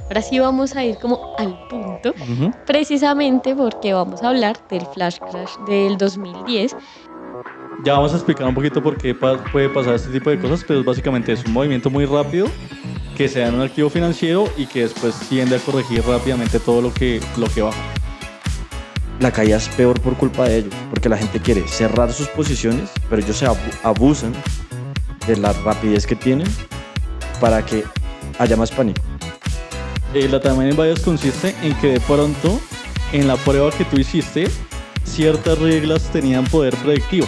Ahora sí vamos a ir como al punto, Ujú. precisamente porque vamos a hablar del flash crash del 2010. Ya vamos a explicar un poquito por qué puede pasar este tipo de cosas, pero básicamente es un movimiento muy rápido que se da en un activo financiero y que después tiende a corregir rápidamente todo lo que baja. La caída es peor por culpa de ellos, porque la gente quiere cerrar sus posiciones, pero ellos se abusan de la rapidez que tienen para que haya más pánico. La Time in Bias consiste en que de pronto en la prueba que tú hiciste ciertas reglas tenían poder predictivo.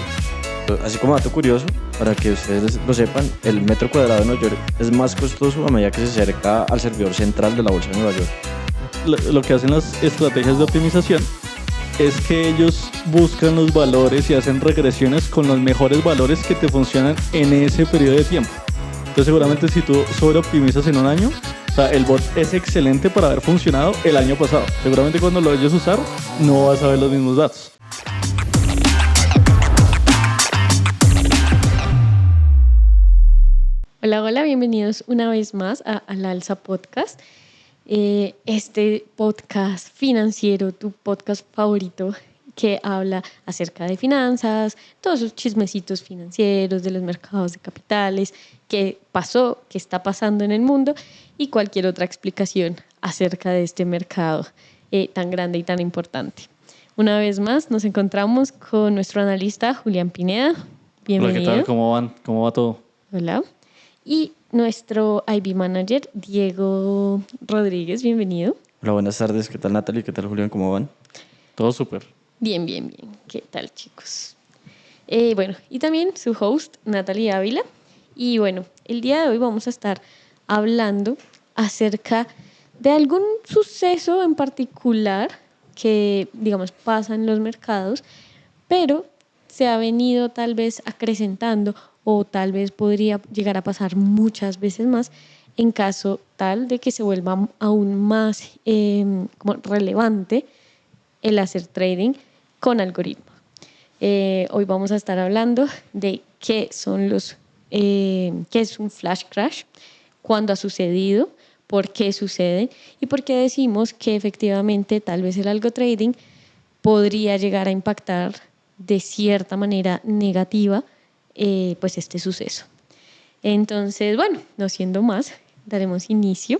Así como dato curioso, para que ustedes lo sepan, el metro cuadrado de Nueva York es más costoso a medida que se acerca al servidor central de la Bolsa de Nueva York. Lo que hacen las estrategias de optimización es que ellos buscan los valores y hacen regresiones con los mejores valores que te funcionan en ese periodo de tiempo. Entonces seguramente si tú sobreoptimizas en un año, o sea, el bot es excelente para haber funcionado el año pasado. Seguramente cuando lo vayas a usar no vas a ver los mismos datos. Hola, hola, bienvenidos una vez más a Al Alza Podcast. Este podcast financiero, tu podcast favorito que habla acerca de finanzas, todos esos chismecitos financieros de los mercados de capitales, qué pasó, qué está pasando en el mundo y cualquier otra explicación acerca de este mercado tan grande y tan importante. Una vez más nos encontramos con nuestro analista Julián Pineda. Hola, ¿qué tal? Bienvenido. ¿Cómo van? ¿Cómo va todo? Hola. Y nuestro IB Manager, Diego Rodríguez, bienvenido. Hola, buenas tardes. ¿Qué tal, Natalie? ¿Qué tal, Julián? ¿Cómo van? Todo súper. Bien, bien, bien. ¿Qué tal, chicos? Bueno, y también su host, Natalie Ávila. Y bueno, el día de hoy vamos a estar hablando acerca de algún suceso en particular que, digamos, pasa en los mercados, pero se ha venido tal vez acrecentando o tal vez podría llegar a pasar muchas veces más en caso tal de que se vuelva aún más como relevante el hacer trading con algoritmos. Hoy vamos a estar hablando de qué son qué es un flash crash, cuándo ha sucedido, por qué sucede y por qué decimos que efectivamente tal vez el algo trading podría llegar a impactar de cierta manera negativa pues este suceso. Entonces, bueno, no siendo más, daremos inicio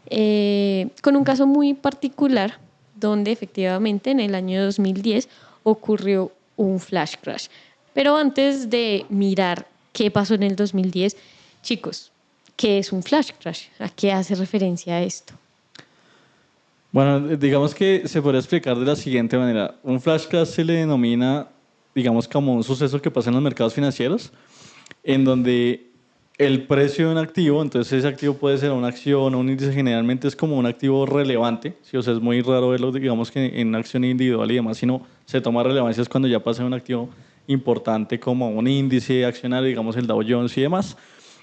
con un caso muy particular donde efectivamente en el año 2010 ocurrió un flash crash. Pero antes de mirar qué pasó en el 2010, chicos, ¿qué es un flash crash? ¿A qué hace referencia esto? Bueno, digamos que se podría explicar de la siguiente manera. Un flash crash se le denomina, digamos, como un suceso que pasa en los mercados financieros, en donde el precio de un activo, entonces ese activo puede ser una acción o un índice, generalmente es como un activo relevante, ¿sí? O sea, es muy raro verlo, digamos, que en una acción individual y demás, sino se toma relevancia es cuando ya pasa de un activo importante como un índice accionario, digamos el Dow Jones y demás.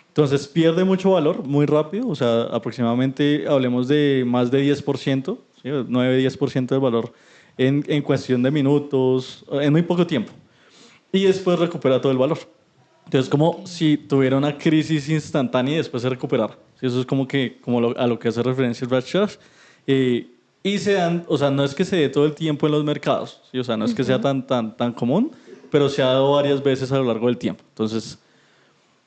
Entonces pierde mucho valor muy rápido, o sea, aproximadamente hablemos de más de 10%, ¿sí? 9-10% del valor en cuestión de minutos, en muy poco tiempo. Y después recupera todo el valor. Entonces, como si tuviera una crisis instantánea y después se recuperara. ¿Sí? Eso es como que a lo que hace referencia el Flash Crash. Y se dan, o sea, no es que se dé todo el tiempo en los mercados, ¿sí? O sea, no es que sea tan común, pero se ha dado varias veces a lo largo del tiempo. Entonces,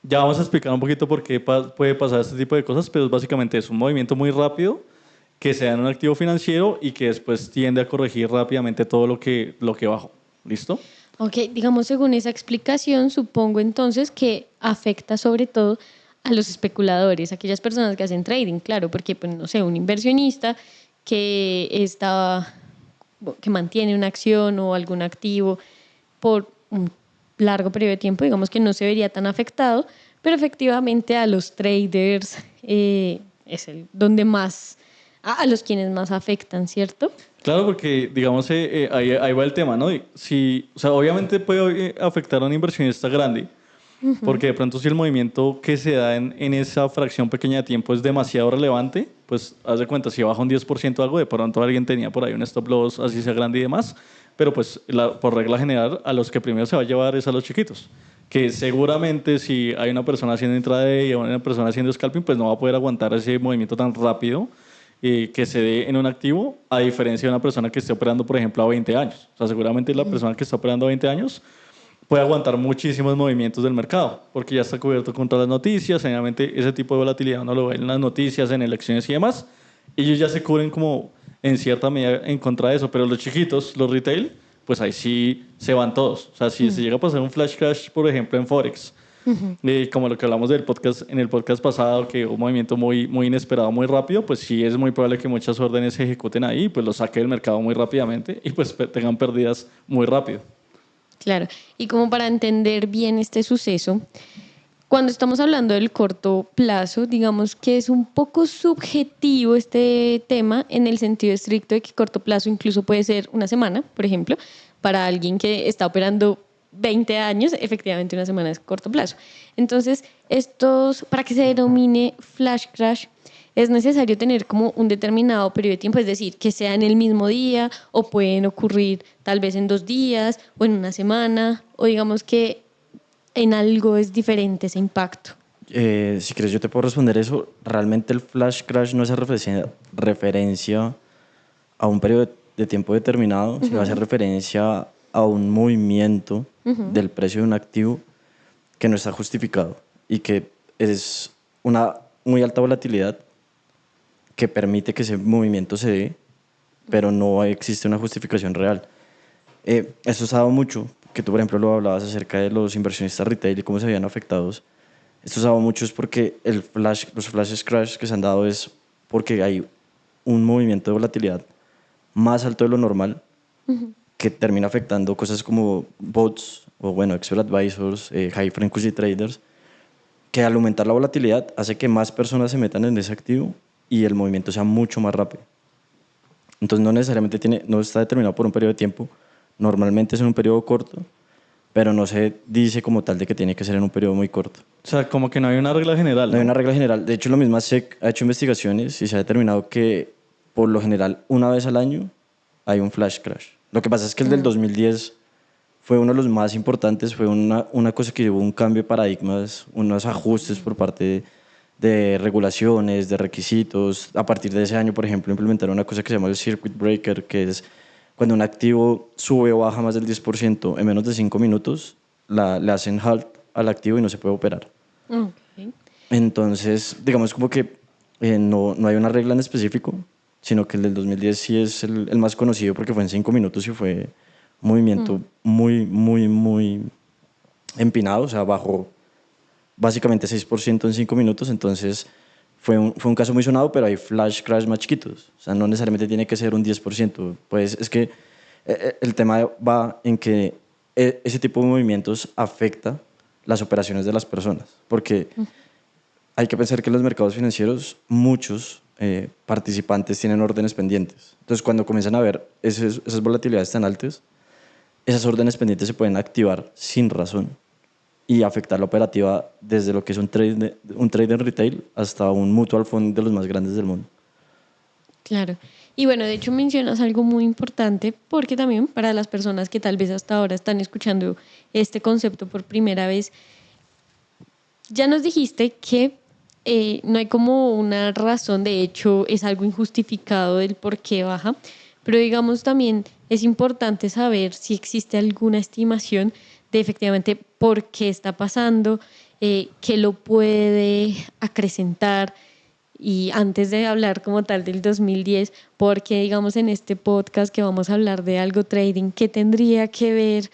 ya vamos a explicar un poquito por qué puede pasar este tipo de cosas, pero básicamente es un movimiento muy rápido que se da en un activo financiero y que después tiende a corregir rápidamente todo lo que bajó. ¿Listo? Ok, digamos, según esa explicación, supongo entonces que afecta sobre todo a los especuladores, aquellas personas que hacen trading, claro, porque, pues, no sé, un inversionista que mantiene una acción o algún activo por un largo periodo de tiempo, digamos que no se vería tan afectado, pero efectivamente a los traders es el donde más, a los quienes más afectan, ¿cierto? Claro, porque digamos, ahí va el tema, ¿no? Si, o sea, obviamente puede afectar a un inversionista grande, porque de pronto si el movimiento que se da en esa fracción pequeña de tiempo es demasiado relevante, pues haz de cuenta, si baja un 10% algo, de pronto alguien tenía por ahí un stop loss así sea grande y demás, pero pues por regla general a los que primero se va a llevar es a los chiquitos, que seguramente si hay una persona haciendo intraday y una persona haciendo scalping, pues no va a poder aguantar ese movimiento tan rápido que se dé en un activo, a diferencia de una persona que esté operando, por ejemplo, a 20 años. O sea, seguramente la persona que está operando a 20 años puede aguantar muchísimos movimientos del mercado, porque ya está cubierto con todas las noticias. Generalmente ese tipo de volatilidad uno lo ve en las noticias, en elecciones y demás. Ellos ya se cubren como en cierta medida en contra de eso, pero los chiquitos, los retail, pues ahí sí se van todos. O sea, si se llega a pasar un flash crash, por ejemplo, en Forex, como lo que hablamos del podcast, en el podcast pasado, que un movimiento muy inesperado, muy rápido, pues sí es muy probable que muchas órdenes se ejecuten ahí, pues lo saque del mercado muy rápidamente y pues tengan pérdidas muy rápido. Claro, y como para entender bien este suceso, cuando estamos hablando del corto plazo, digamos que es un poco subjetivo este tema en el sentido estricto de que corto plazo incluso puede ser una semana, por ejemplo, para alguien que está operando 20 años, efectivamente una semana es corto plazo. Entonces, para que se denomine flash crash, es necesario tener como un determinado periodo de tiempo, es decir, que sea en el mismo día o pueden ocurrir tal vez en 2 días o en una semana, o digamos que en algo es diferente ese impacto. Si quieres, yo te puedo responder eso. Realmente el flash crash no hace referencia a un periodo de tiempo determinado, sino hace referencia a un movimiento del precio de un activo que no está justificado y que es una muy alta volatilidad que permite que ese movimiento se dé, pero no existe una justificación real. Esto se ha dado mucho, que tú por ejemplo lo hablabas acerca de los inversionistas retail y cómo se habían afectados. Esto se ha dado mucho es porque los flash crash que se han dado es porque hay un movimiento de volatilidad más alto de lo normal que termina afectando cosas como bots o bueno, expert advisors, high frequency traders, que al aumentar la volatilidad hace que más personas se metan en ese activo y el movimiento sea mucho más rápido. Entonces no necesariamente no está determinado por un periodo de tiempo, normalmente es en un periodo corto, pero no se dice como tal de que tiene que ser en un periodo muy corto. O sea, como que no hay una regla general, No hay una regla general. De hecho, la misma SEC ha hecho investigaciones y se ha determinado que por lo general una vez al año hay un flash crash. Lo que pasa es que el del 2010 fue uno de los más importantes, fue una cosa que llevó un cambio de paradigmas, unos ajustes por parte de regulaciones, de requisitos. A partir de ese año, por ejemplo, implementaron una cosa que se llama el circuit breaker, que es cuando un activo sube o baja más del 10% en menos de 5 minutos, le hacen halt al activo y no se puede operar. Okay. Entonces, digamos como que no hay una regla en específico, sino que el del 2010 sí es el más conocido porque fue en 5 minutos y fue un movimiento muy empinado, o sea, bajó básicamente 6% en 5 minutos, entonces fue un caso muy sonado, pero hay flash crash más chiquitos, o sea, no necesariamente tiene que ser un 10%, pues es que el tema va en que ese tipo de movimientos afecta las operaciones de las personas, porque hay que pensar que en los mercados financieros muchos participantes tienen órdenes pendientes, entonces cuando comienzan a ver esas volatilidades tan altas, esas órdenes pendientes se pueden activar sin razón y afectar la operativa desde lo que es un trade en retail hasta un mutual fund de los más grandes del mundo. Claro. Y bueno, de hecho mencionas algo muy importante porque también para las personas que tal vez hasta ahora están escuchando este concepto por primera vez, ya nos dijiste que no hay como una razón, de hecho es algo injustificado del por qué baja, pero digamos también es importante saber si existe alguna estimación de efectivamente por qué está pasando, qué lo puede acrecentar. Y antes de hablar como tal del 2010, porque digamos en este podcast que vamos a hablar de algo trading, ¿qué tendría que ver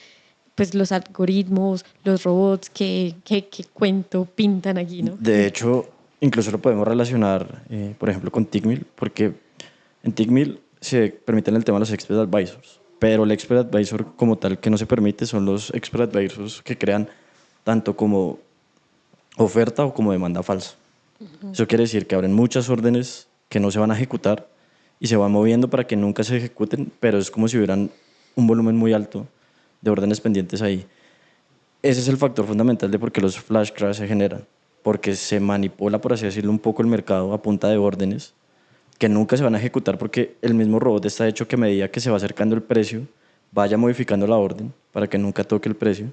pues los algoritmos, los robots, qué cuento pintan aquí, ¿no? De hecho, incluso lo podemos relacionar, por ejemplo, con Tickmill, porque en Tickmill se permiten el tema de los expert advisors, pero el expert advisor como tal que no se permite son los expert advisors que crean tanto como oferta o como demanda falsa. Eso quiere decir que abren muchas órdenes que no se van a ejecutar y se van moviendo para que nunca se ejecuten, pero es como si hubieran un volumen muy alto de órdenes pendientes ahí. Ese es el factor fundamental de por qué los flash crash se generan, porque se manipula, por así decirlo, un poco el mercado a punta de órdenes que nunca se van a ejecutar porque el mismo robot está hecho que a medida que se va acercando el precio, vaya modificando la orden para que nunca toque el precio.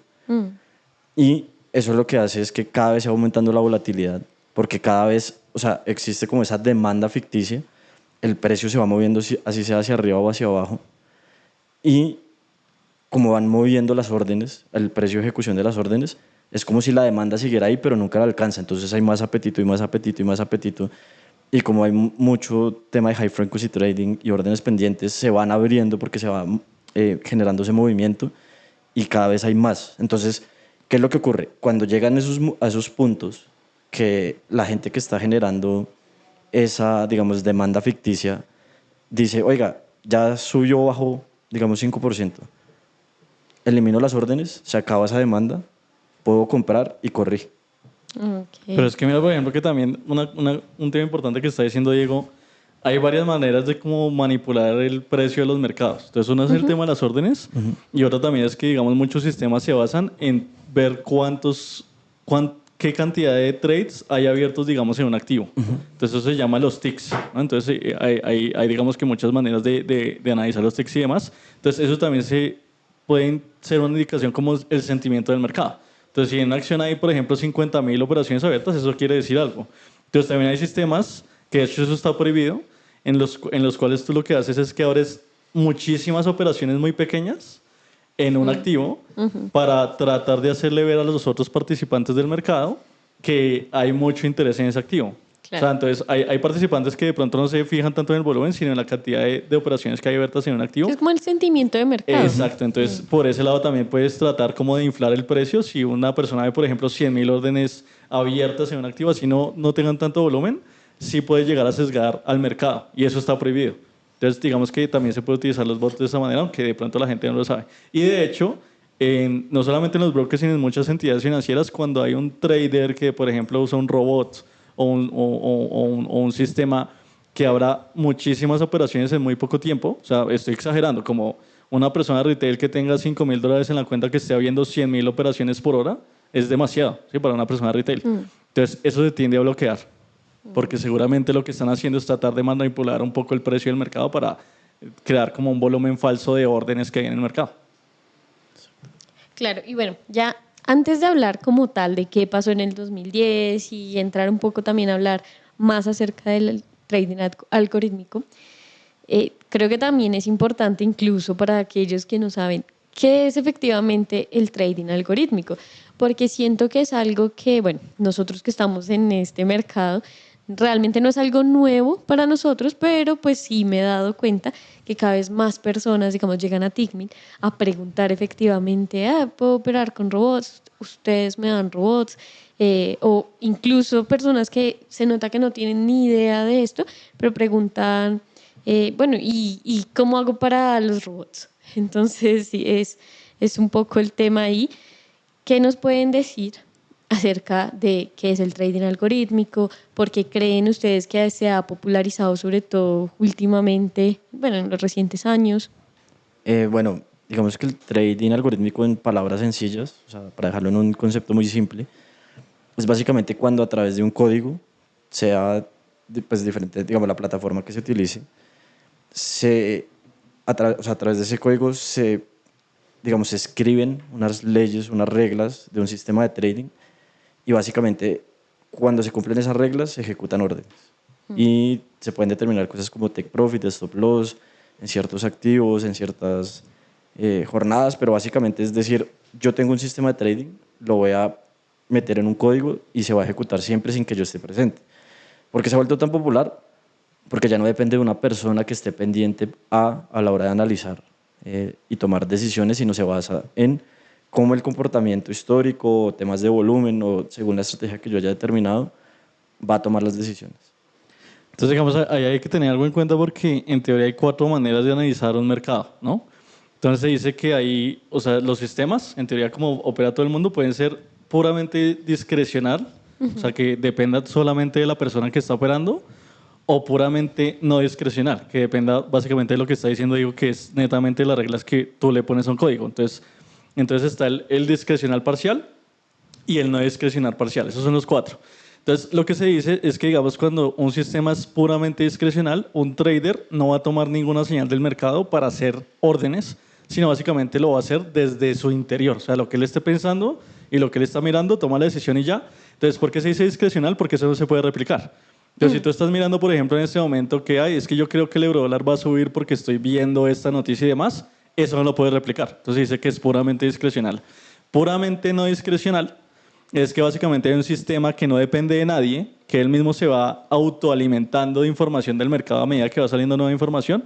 Y eso lo que hace es que cada vez se va aumentando la volatilidad, porque cada vez, o sea, existe como esa demanda ficticia el precio se va moviendo, así sea hacia arriba o hacia abajo. Y como van moviendo las órdenes, el precio de ejecución de las órdenes, es como si la demanda siguiera ahí, pero nunca la alcanza. Entonces hay más apetito y más apetito y más apetito. Y como hay mucho tema de high frequency trading y órdenes pendientes, se van abriendo porque se va generando ese movimiento y cada vez hay más. Entonces, ¿qué es lo que ocurre? Cuando llegan a esos puntos que la gente que está generando esa, digamos, demanda ficticia dice, oiga, ya subió o bajó, digamos, 5%. Elimino las órdenes, se acaba esa demanda, puedo comprar y corrí. Pero es que mira, por ejemplo, que también un tema importante que está diciendo Diego, hay varias maneras de cómo manipular el precio de los mercados. Entonces, uno es el tema de las órdenes y otra también es que, digamos, muchos sistemas se basan en ver qué cantidad de trades hay abiertos, digamos, en un activo. Entonces, eso se llama los ticks, ¿no? Entonces, hay, digamos, que muchas maneras de analizar los ticks y demás. Entonces, eso también pueden ser una indicación como el sentimiento del mercado. Entonces, si en una acción hay, por ejemplo, 50.000 operaciones abiertas, eso quiere decir algo. Entonces, también hay sistemas, que de hecho eso está prohibido, en los cuales tú lo que haces es que abres muchísimas operaciones muy pequeñas en un activo para tratar de hacerle ver a los otros participantes del mercado que hay mucho interés en ese activo. Claro. O sea, entonces hay participantes que de pronto no se fijan tanto en el volumen, sino en la cantidad de operaciones que hay abiertas en un activo. Es como el sentimiento de mercado. Exacto, entonces por ese lado también puedes tratar como de inflar el precio. Si una persona ve, por ejemplo, 100.000 órdenes abiertas en un activo, así no tengan tanto volumen, sí puede llegar a sesgar al mercado y eso está prohibido. Entonces digamos que también se puede utilizar los bots de esa manera, aunque de pronto la gente no lo sabe. Y de hecho, no solamente en los brokers, sino en muchas entidades financieras, cuando hay un trader que, por ejemplo, usa un robot o un sistema que abra muchísimas operaciones en muy poco tiempo, o sea, estoy exagerando, como una persona de retail que tenga $5.000 en la cuenta que esté habiendo 100.000 operaciones por hora, es demasiado, ¿sí? Para una persona de retail. Entonces, eso se tiende a bloquear, porque seguramente lo que están haciendo es tratar de manipular un poco el precio del mercado para crear como un volumen falso de órdenes que hay en el mercado. Claro, y bueno, ya antes de hablar como tal de qué pasó en el 2010 y entrar un poco también a hablar más acerca del trading algorítmico, creo que también es importante incluso para aquellos que no saben qué es efectivamente el trading algorítmico, porque siento que es algo que, bueno, nosotros que estamos en este mercado, realmente no es algo nuevo para nosotros, pero pues sí me he dado cuenta que cada vez más personas, digamos, llegan a Tickmill a preguntar efectivamente, ¿puedo operar con robots? ¿Ustedes me dan robots? O incluso personas que se nota que no tienen ni idea de esto, pero preguntan, bueno, ¿y cómo hago para los robots? Entonces, sí, es un poco el tema ahí. ¿Qué nos pueden decir acerca de qué es el trading algorítmico? ¿Por qué creen ustedes que se ha popularizado sobre todo últimamente, bueno, en los recientes años? Bueno, digamos que el trading algorítmico en palabras sencillas, o sea, para dejarlo en un concepto muy simple, es básicamente cuando a través de un código, sea pues diferente, digamos, la plataforma que se utilice, o sea, a través de ese código digamos, se escriben unas leyes, unas reglas de un sistema de trading y básicamente cuando se cumplen esas reglas se ejecutan órdenes y se pueden determinar cosas como take profit, stop loss en ciertos activos, en ciertas jornadas, pero básicamente es decir, yo tengo un sistema de trading, lo voy a meter en un código y se va a ejecutar siempre sin que yo esté presente. ¿Por qué se ha vuelto tan popular? Porque ya no depende de una persona que esté pendiente a la hora de analizar y tomar decisiones, sino se basa en cómo el comportamiento histórico, temas de volumen o según la estrategia que yo haya determinado, va a tomar las decisiones. Entonces, digamos, ahí hay que tener algo en cuenta porque en teoría hay 4 maneras de analizar un mercado, ¿no? Entonces se dice que hay, o sea, los sistemas, en teoría como opera todo el mundo, pueden ser puramente discrecional, o sea, que dependa solamente de la persona que está operando, o puramente no discrecional, que dependa básicamente de lo que está diciendo Diego, que es netamente las reglas que tú le pones a un código. Entonces está el discrecional parcial y el no discrecional parcial. Esos son los 4. Entonces, lo que se dice es que, digamos, cuando un sistema es puramente discrecional, un trader no va a tomar ninguna señal del mercado para hacer órdenes, sino básicamente lo va a hacer desde su interior. O sea, lo que él esté pensando y lo que él está mirando, toma la decisión y ya. Entonces, ¿por qué se dice discrecional? Porque eso no se puede replicar. Entonces, si tú estás mirando, por ejemplo, en este momento que hay, es que yo creo que el eurodólar va a subir porque estoy viendo esta noticia y demás, eso no lo puedes replicar. Entonces dice que es puramente discrecional. Puramente no discrecional es que básicamente hay un sistema que no depende de nadie, que él mismo se va autoalimentando de información del mercado a medida que va saliendo nueva información,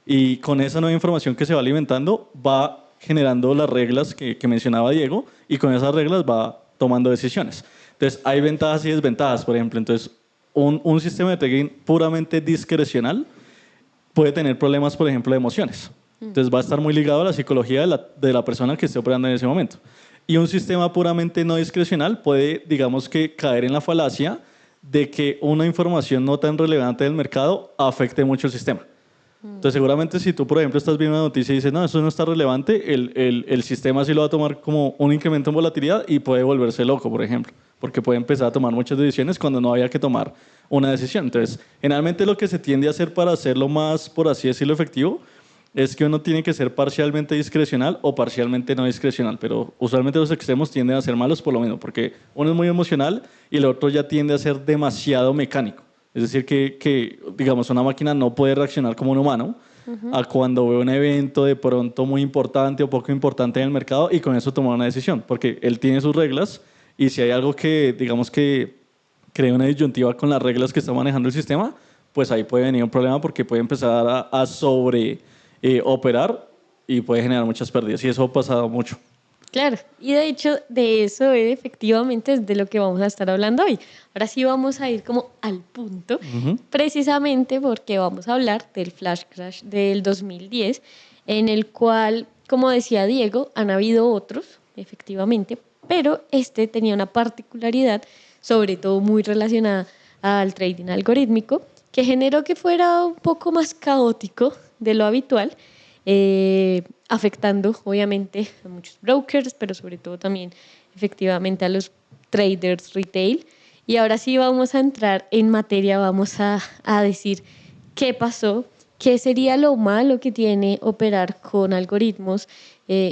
y con esa nueva información que se va alimentando va generando las reglas que mencionaba Diego, y con esas reglas va tomando decisiones. Entonces hay ventajas y desventajas, por ejemplo. Entonces un sistema de trading puramente discrecional puede tener problemas, por ejemplo, de emociones. Entonces va a estar muy ligado a la psicología de la persona que esté operando en ese momento. Y un sistema puramente no discrecional puede, digamos que, caer en la falacia de que una información no tan relevante del mercado afecte mucho el sistema. Entonces, seguramente si tú, por ejemplo, estás viendo una noticia y dices, no, eso no está relevante, el sistema sí lo va a tomar como un incremento en volatilidad y puede volverse loco, por ejemplo, porque puede empezar a tomar muchas decisiones cuando no había que tomar una decisión. Entonces, generalmente lo que se tiende a hacer para hacerlo más, por así decirlo, efectivo, es que uno tiene que ser parcialmente discrecional o parcialmente no discrecional, pero usualmente los extremos tienden a ser malos por lo mismo, porque uno es muy emocional y el otro ya tiende a ser demasiado mecánico. Es decir, que digamos, una máquina no puede reaccionar como un humano a cuando ve un evento de pronto muy importante o poco importante en el mercado y con eso tomar una decisión, porque él tiene sus reglas y si hay algo que, digamos, que crea una disyuntiva con las reglas que está manejando el sistema, pues ahí puede venir un problema porque puede empezar a sobre operar y puede generar muchas pérdidas y eso ha pasado mucho. Claro, y de hecho de eso efectivamente es de lo que vamos a estar hablando hoy. Ahora sí vamos a ir como al punto, precisamente porque vamos a hablar del flash crash del 2010, en el cual, como decía Diego, han habido otros, efectivamente, pero este tenía una particularidad, sobre todo muy relacionada al trading algorítmico, que generó que fuera un poco más caótico de lo habitual, afectando obviamente a muchos brokers, pero sobre todo también efectivamente a los traders retail. Y ahora sí vamos a entrar en materia, vamos a decir qué pasó, qué sería lo malo que tiene operar con algoritmos.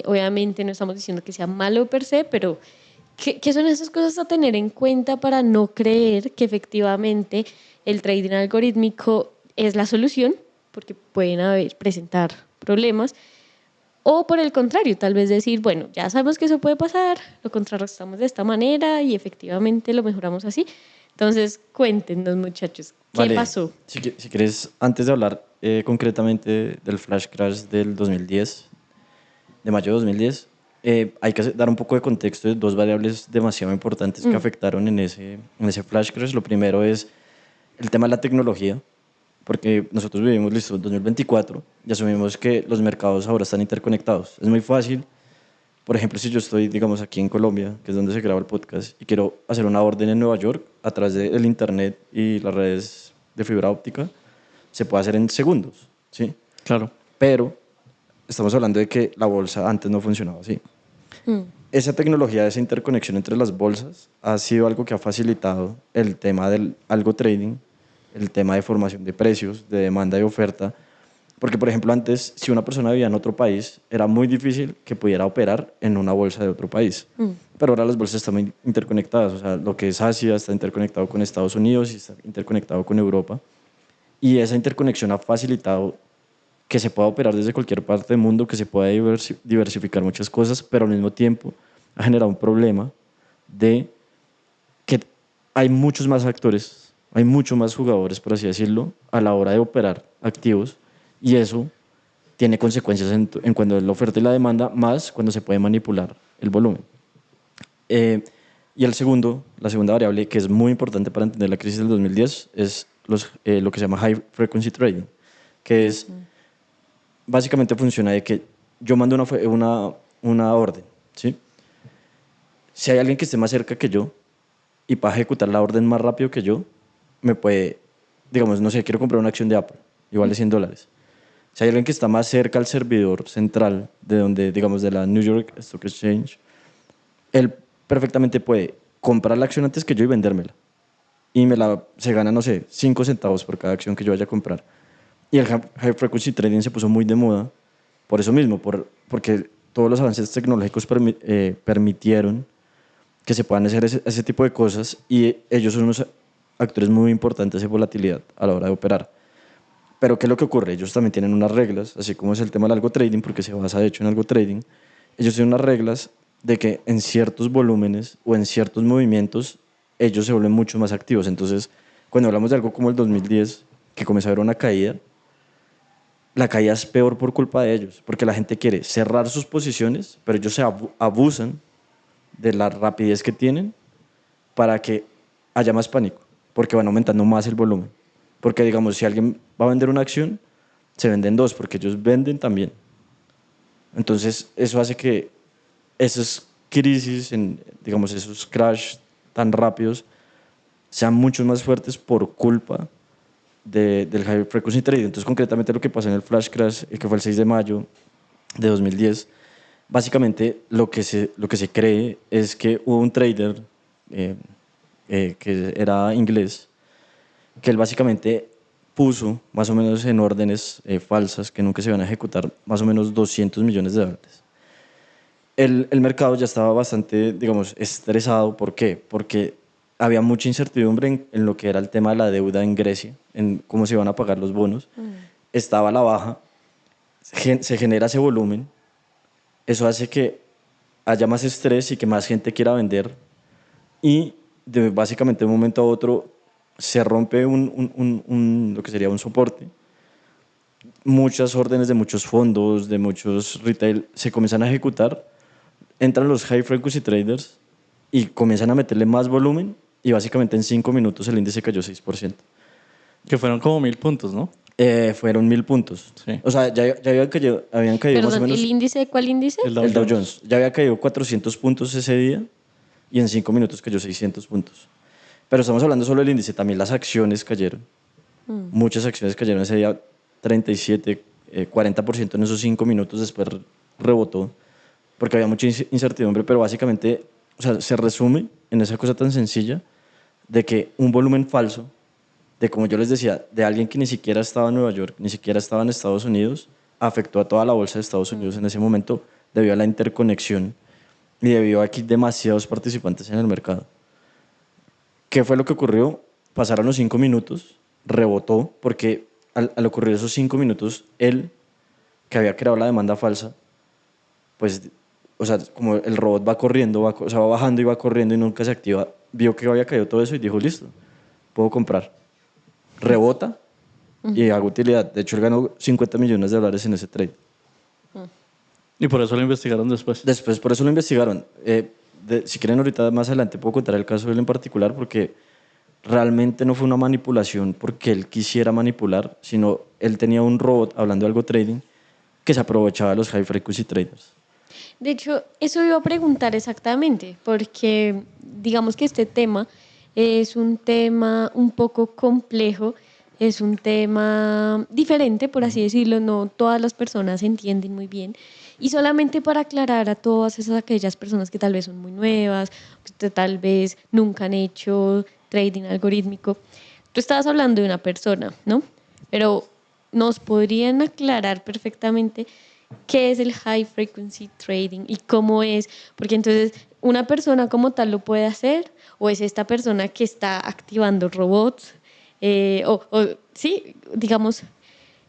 Obviamente no estamos diciendo que sea malo per se, pero ¿qué son esas cosas a tener en cuenta para no creer que efectivamente el trading algorítmico es la solución? Porque pueden presentar problemas. O por el contrario, tal vez decir, bueno, ya sabemos que eso puede pasar, lo contrarrestamos de esta manera y efectivamente lo mejoramos así. Entonces, cuéntenos, muchachos, ¿qué pasó? Si quieres, antes de hablar concretamente del flash crash del 2010, de mayo de 2010, hay que dar un poco de contexto de dos variables demasiado importantes que afectaron en ese flash crash. Lo primero es el tema de la tecnología, porque nosotros vivimos listo en 2024 y asumimos que los mercados ahora están interconectados. Es muy fácil, por ejemplo, si yo estoy, digamos, aquí en Colombia, que es donde se graba el podcast, y quiero hacer una orden en Nueva York a través del internet y las redes de fibra óptica, se puede hacer en segundos, ¿sí? Claro. Pero estamos hablando de que la bolsa antes no funcionaba así. Esa tecnología, esa interconexión entre las bolsas ha sido algo que ha facilitado el tema del algo trading, el tema de formación de precios, de demanda y oferta, porque por ejemplo antes si una persona vivía en otro país era muy difícil que pudiera operar en una bolsa de otro país, pero ahora las bolsas están muy interconectadas, o sea, lo que es Asia está interconectado con Estados Unidos y está interconectado con Europa, y esa interconexión ha facilitado que se pueda operar desde cualquier parte del mundo, que se pueda diversificar muchas cosas, pero al mismo tiempo ha generado un problema de que hay muchos más actores, hay muchos más jugadores, por así decirlo, a la hora de operar activos, y eso tiene consecuencias en cuanto a la oferta y la demanda, más cuando se puede manipular el volumen. Y la segunda variable que es muy importante para entender la crisis del 2010 es lo que se llama High Frequency Trading, que es básicamente funciona de que yo mando una orden, ¿sí? Si hay alguien que esté más cerca que yo y para ejecutar la orden más rápido que yo, me puede, digamos, no sé, quiero comprar una acción de Apple, igual de $100. Si hay alguien que está más cerca al servidor central de donde, digamos, de la New York Stock Exchange, él perfectamente puede comprar la acción antes que yo y vendérmela. Y se gana, no sé, 5 centavos por cada acción que yo vaya a comprar. Y el High Frequency Trading se puso muy de moda por eso mismo, porque todos los avances tecnológicos permitieron que se puedan hacer ese tipo de cosas, y ellos son unos actores muy importantes de volatilidad a la hora de operar. Pero ¿qué es lo que ocurre? Ellos también tienen unas reglas, así como es el tema del algo trading, porque se basa de hecho en algo trading. Ellos tienen unas reglas de que en ciertos volúmenes o en ciertos movimientos ellos se vuelven mucho más activos. Entonces, cuando hablamos de algo como el 2010, que comenzó a haber una caída, la caída es peor por culpa de ellos, porque la gente quiere cerrar sus posiciones, pero ellos se abusan de la rapidez que tienen para que haya más pánico, porque van aumentando más el volumen. Porque, digamos, si alguien va a vender una acción, se venden dos, porque ellos venden también. Entonces, eso hace que esas crisis, digamos, esos crash tan rápidos, sean mucho más fuertes por culpa del high frequency trading. Entonces, concretamente lo que pasó en el flash crash, que fue el 6 de mayo de 2010, básicamente lo que se cree es que hubo un trader que era inglés, que él básicamente puso más o menos en órdenes falsas que nunca se iban a ejecutar más o menos $200 millones. El mercado ya estaba bastante, digamos, estresado. ¿Por qué? Porque había mucha incertidumbre en lo que era el tema de la deuda en Grecia, en cómo se iban a pagar los bonos. Estaba a la baja, se genera ese volumen, eso hace que haya más estrés y que más gente quiera vender y básicamente de un momento a otro se rompe lo que sería un soporte. Muchas órdenes de muchos fondos, de muchos retail se comienzan a ejecutar, entran los high frequency traders y comienzan a meterle más volumen y básicamente en 5 minutos el índice cayó 6%. Que fueron como 1000 puntos, ¿no? Fueron 1000 puntos. Sí. O sea, ya habían caído más o menos. ¿El índice? ¿Cuál índice? El El Dow Jones. Ya había caído 400 puntos ese día y en 5 minutos cayó 600 puntos. Pero estamos hablando solo del índice, también las acciones cayeron. Muchas acciones cayeron ese día, 37, 40% en esos 5 minutos, después rebotó, porque había mucha incertidumbre, pero básicamente, o sea, se resume en esa cosa tan sencilla de que un volumen falso, de como yo les decía, de alguien que ni siquiera estaba en Nueva York, ni siquiera estaba en Estados Unidos, afectó a toda la bolsa de Estados Unidos en ese momento debido a la interconexión y debido a que hay demasiados participantes en el mercado. ¿Qué fue lo que ocurrió? Pasaron los 5 minutos, rebotó, porque al ocurrir esos 5 minutos, él, que había creado la demanda falsa, pues, o sea, como el robot va corriendo, o sea, va bajando y va corriendo y nunca se activa, vio que había caído todo eso y dijo, listo, puedo comprar. Rebota y hago utilidad. De hecho, él ganó $50 millones en ese trade. Y por eso lo investigaron después. Después, por eso lo investigaron. Si quieren, ahorita más adelante puedo contar el caso de él en particular, porque realmente no fue una manipulación porque él quisiera manipular, sino él tenía un robot, hablando de algo trading, que se aprovechaba de los high frequency traders. De hecho, eso iba a preguntar exactamente, porque digamos que este tema es un tema un poco complejo, es un tema diferente, por así decirlo, no todas las personas entienden muy bien. Y solamente para aclarar a todas aquellas personas que tal vez son muy nuevas, que tal vez nunca han hecho trading algorítmico, tú estabas hablando de una persona, ¿no? Pero nos podrían aclarar perfectamente qué es el high frequency trading y cómo es, porque entonces una persona como tal lo puede hacer o es esta persona que está activando robots sí, digamos,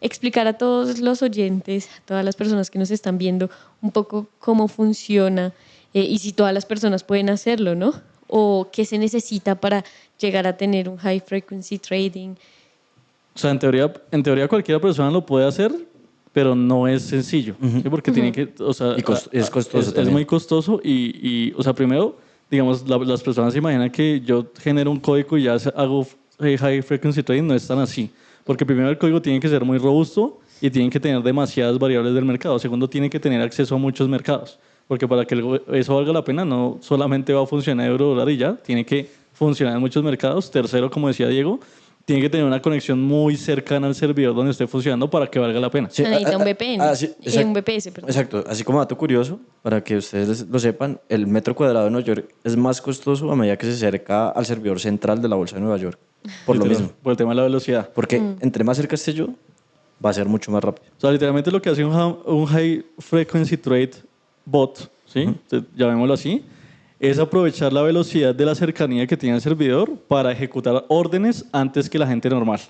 explicar a todos los oyentes, a todas las personas que nos están viendo un poco cómo funciona y si todas las personas pueden hacerlo, ¿no? O qué se necesita para llegar a tener un high frequency trading. O sea, en teoría cualquier persona lo puede hacer, pero no es sencillo, ¿sí? Porque tiene que, o sea, Y es costoso es también. muy costoso o sea, primero, digamos, las personas se imaginan que yo genero un código y ya hago high frequency trading, no es tan así, porque primero el código tiene que ser muy robusto y tiene que tener demasiadas variables del mercado. Segundo, tiene que tener acceso a muchos mercados, porque para que eso valga la pena, no solamente va a funcionar euro, dólar y ya, tiene que funcionar en muchos mercados. Tercero, como decía Diego, tiene que tener una conexión muy cercana al servidor donde esté funcionando para que valga la pena. Sí, Necesita un VPN, sí, un VPS, perdón. Exacto, así como dato curioso, para que ustedes lo sepan, el metro cuadrado de Nueva York es más costoso a medida que se acerca al servidor central de la bolsa de Nueva York, por lo mismo. Por el tema de la velocidad. Porque entre más cerca esté yo, va a ser mucho más rápido. O sea, literalmente lo que hace un high frequency trade bot, ¿sí? Llamémoslo así, es aprovechar la velocidad de la cercanía que tiene el servidor para ejecutar órdenes antes que la gente normal.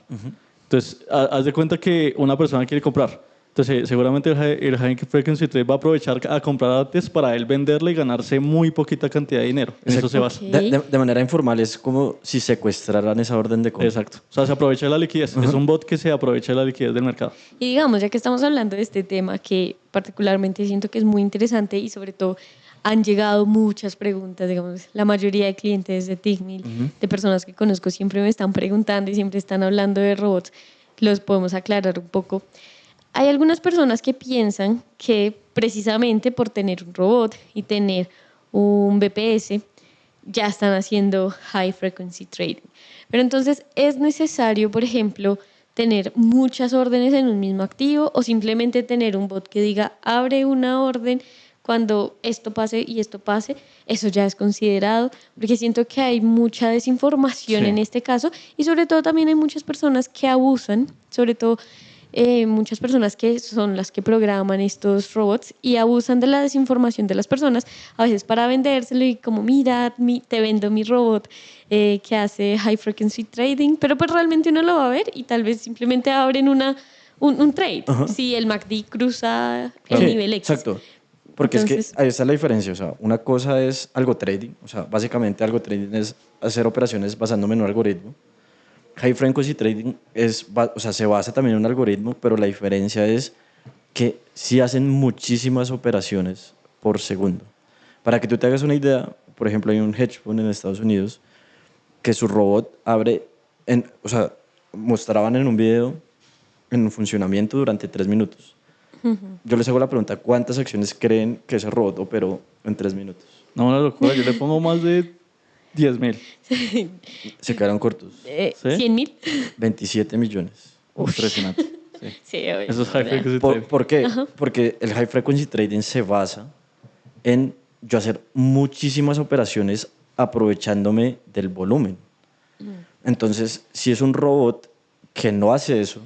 Entonces, haz de cuenta que una persona quiere comprar. Entonces, seguramente el High Frequency Trade va a aprovechar a comprar antes para él venderle y ganarse muy poquita cantidad de dinero. En eso se basa. Ok. De manera informal es como si secuestraran esa orden de compra. Exacto. O sea, se aprovecha de la liquidez. Es un bot que se aprovecha de la liquidez del mercado. Y digamos, ya que estamos hablando de este tema, que particularmente siento que es muy interesante y sobre todo han llegado muchas preguntas, digamos, la mayoría de clientes de Tickmill, de personas que conozco, siempre me están preguntando y siempre están hablando de robots, los podemos aclarar un poco. Hay algunas personas que piensan que precisamente por tener un robot y tener un BPS ya están haciendo high frequency trading. Pero entonces es necesario, por ejemplo, tener muchas órdenes en un mismo activo o simplemente tener un bot que diga abre una orden cuando esto pase y esto pase. Eso ya es considerado, porque siento que hay mucha desinformación Sí. en este caso y sobre todo también hay muchas personas que abusan, sobre todo muchas personas que son las que programan estos robots y abusan de la desinformación de las personas, a veces para vendérselo y como, mira, te vendo mi robot que hace high frequency trading, pero pues realmente uno lo va a ver y tal vez simplemente abren un trade, si el MACD cruza el Sí, nivel X. exacto. Porque Entonces, es que ahí está la diferencia. O sea, una cosa es algo trading. O sea, básicamente algo trading es hacer operaciones basándome en un algoritmo. High frequency trading o sea, se basa también en un algoritmo, pero la diferencia es que sí hacen muchísimas operaciones por segundo. Para que tú te hagas una idea, por ejemplo, hay un hedge fund en Estados Unidos que su robot abre, o sea, mostraban en un video en funcionamiento durante 3 minutos. Yo les hago la pregunta, ¿cuántas acciones creen que ese robot operó en 3 minutos? No, una locura. Yo le pongo más de 10.000. Se quedaron cortos. ¿Sí? 100.000. 27 millones. Impresionante. Sí. Sí, obvio. Eso es high frequency ¿Por, trading. por qué? Porque el high frequency trading se basa en yo hacer muchísimas operaciones aprovechándome del volumen. Entonces, si es un robot que no hace eso,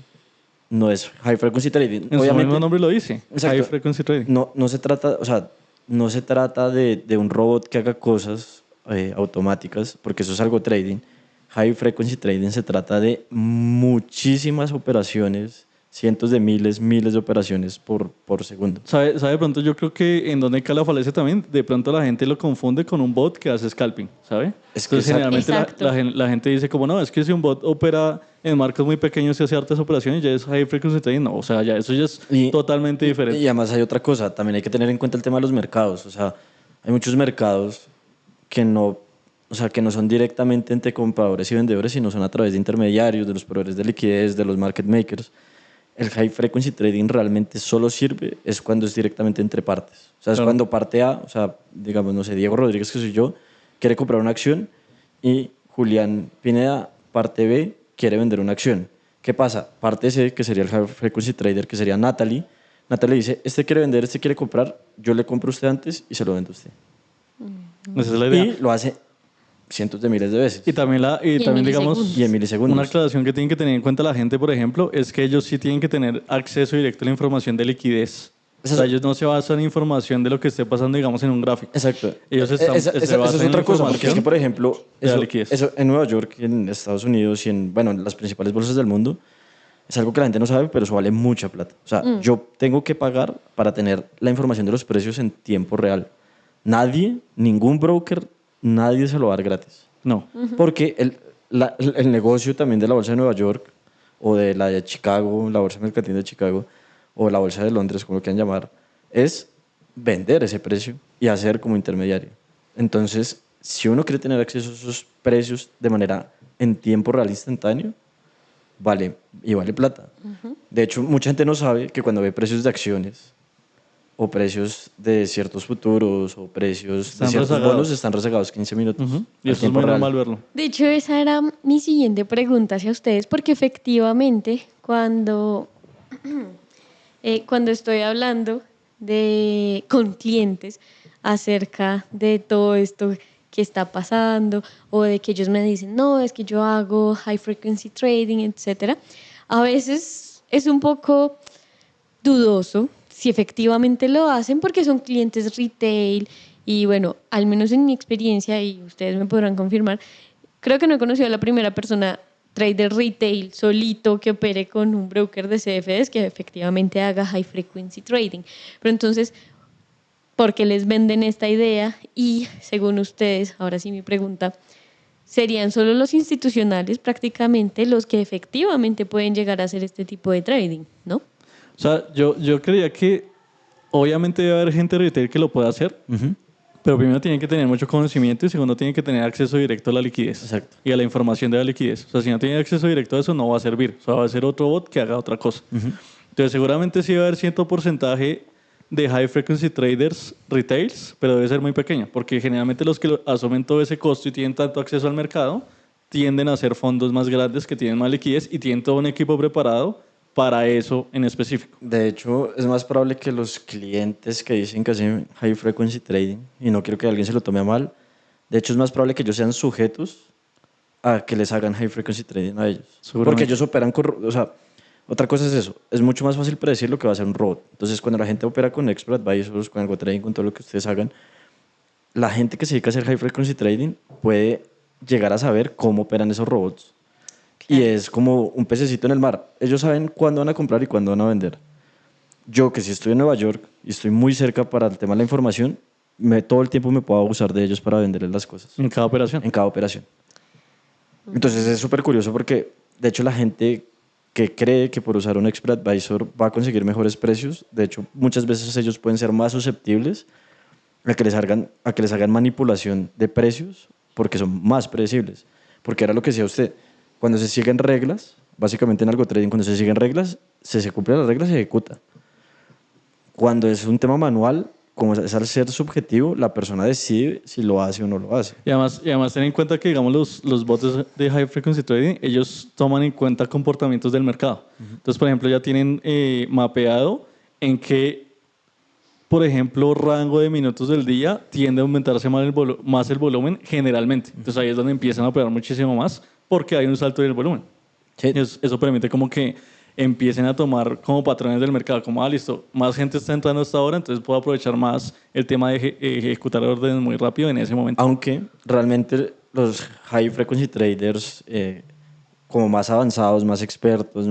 no es high frequency trading. En su mismo nombre lo dice. Exacto. High frequency trading. No se trata, o sea, no se trata de un robot que haga cosas automáticas, porque eso es algo trading. High frequency trading se trata de muchísimas operaciones, cientos de miles de operaciones por segundo. ¿Sabe de pronto? Yo creo que en donde cae la falacia también, de pronto la gente lo confunde con un bot que hace scalping, ¿sabe? Es que Entonces generalmente Exacto. la gente dice como, no, es que si un bot opera en marcos muy pequeños y hace hartas operaciones, ya es high frequency trading. No, o sea, ya eso ya es totalmente diferente. Y además hay otra cosa, también hay que tener en cuenta el tema de los mercados. O sea, hay muchos mercados que no, o sea, que no son directamente entre compradores y vendedores, sino son a través de intermediarios, de los proveedores de liquidez, de los market makers. El high frequency trading realmente solo sirve es cuando es directamente entre partes. O sea, es Claro. cuando parte A, o sea, digamos, no sé, Diego Rodríguez, que soy yo, quiere comprar una acción y Julián Pineda, parte B, quiere vender una acción. ¿Qué pasa? Parte C, que sería el high frequency trader, que sería Natalie. Natalie dice, este quiere vender, este quiere comprar, yo le compro a usted antes y se lo vendo a usted. Esa es la idea. Y lo hace cientos de miles de veces. Y también, en digamos, milisegundos. Y en milisegundos. una aclaración que tienen que tener en cuenta la gente, por ejemplo, es que ellos sí tienen que tener acceso directo a la información de liquidez. O sea, ellos no se basan en información de lo que esté pasando, digamos, en un gráfico. Exacto. Ellos se Esa es basan en otra la cosa, porque es que, información por ejemplo, de la liquidez. eso en Nueva York, en Estados Unidos y bueno, en las principales bolsas del mundo, es algo que la gente no sabe, pero eso vale mucha plata. O sea, yo tengo que pagar para tener la información de los precios en tiempo real. Nadie, ningún broker, nadie se lo va a dar gratis. No. Porque el negocio también de la bolsa de Nueva York o de la de Chicago, la bolsa mercantil de Chicago o la bolsa de Londres, como lo quieran llamar, es vender ese precio y hacer como intermediario. Entonces, si uno quiere tener acceso a esos precios de manera en tiempo real instantáneo, vale plata. De hecho, mucha gente no sabe que cuando ve precios de acciones o precios de ciertos futuros o precios Están de ciertos rezagados. bonos están rezagados 15 minutos. Ujú. Y al eso es tiempo muy real. normal verlo. De hecho, esa era mi siguiente pregunta hacia ustedes, porque efectivamente cuando estoy hablando con clientes acerca de todo esto que está pasando o de que ellos me dicen, no, es que yo hago high frequency trading, etcétera, a veces es un poco dudoso si efectivamente lo hacen porque son clientes retail Y bueno, al menos en mi experiencia, y ustedes me podrán confirmar, creo que no he conocido a la primera persona trader retail solito que opere con un broker de CFDs que efectivamente haga high frequency trading. Pero entonces, ¿por qué les venden esta idea? Y según ustedes, ahora sí mi pregunta, ¿serían solo los institucionales prácticamente los que efectivamente pueden llegar a hacer este tipo de trading, no? O sea, yo creía que obviamente debe haber gente retail que lo pueda hacer, pero primero tienen que tener mucho conocimiento y segundo tienen que tener acceso directo a la liquidez. Exacto. Y a la información de la liquidez. O sea, si no tienen acceso directo a eso, no va a servir. O sea, va a ser otro bot que haga otra cosa. Entonces, seguramente sí va a haber cierto porcentaje de high frequency traders retails, pero debe ser muy pequeño, porque generalmente los que asumen todo ese costo y tienen tanto acceso al mercado tienden a ser fondos más grandes que tienen más liquidez y tienen todo un equipo preparado para eso en específico. De hecho, es más probable que los clientes que dicen que hacen high frequency trading, y no quiero que alguien se lo tome a mal, de hecho es más probable que ellos sean sujetos a que les hagan high frequency trading a ellos. Porque ellos operan con, o sea, otra cosa es eso, es mucho más fácil predecir lo que va a hacer un robot. Entonces, cuando la gente opera con expert advisors, con algo trading, con todo lo que ustedes hagan, la gente que se dedica a hacer high frequency trading puede llegar a saber cómo operan esos robots. Y es como un pececito en el mar. Ellos saben cuándo van a comprar y cuándo van a vender. Yo, que si estoy en Nueva York y estoy muy cerca para el tema de la información, todo el tiempo me puedo abusar de ellos para venderles las cosas. En cada operación. En cada operación. Entonces es súper curioso porque, de hecho, la gente que cree que por usar un expert advisor va a conseguir mejores precios, de hecho, muchas veces ellos pueden ser más susceptibles a que les hagan manipulación de precios porque son más predecibles. Porque era lo que decía usted, cuando se siguen reglas, básicamente en algo trading, cuando se siguen reglas, se cumplen las reglas y se ejecuta. Cuando es un tema manual, como es al ser subjetivo, la persona decide si lo hace o no lo hace. Y además ten en cuenta que, digamos, los bots de high frequency trading, ellos toman en cuenta comportamientos del mercado. Entonces, por ejemplo, ya tienen mapeado en qué, por ejemplo, rango de minutos del día tiende a aumentarse más el volumen generalmente. Entonces, ahí es donde empiezan a operar muchísimo más porque hay un salto en el volumen. Sí. Eso permite como que empiecen a tomar como patrones del mercado, como, listo, más gente está entrando hasta ahora, entonces puedo aprovechar más el tema de ejecutar órdenes muy rápido en ese momento. Aunque realmente los high frequency traders, como más avanzados, más expertos,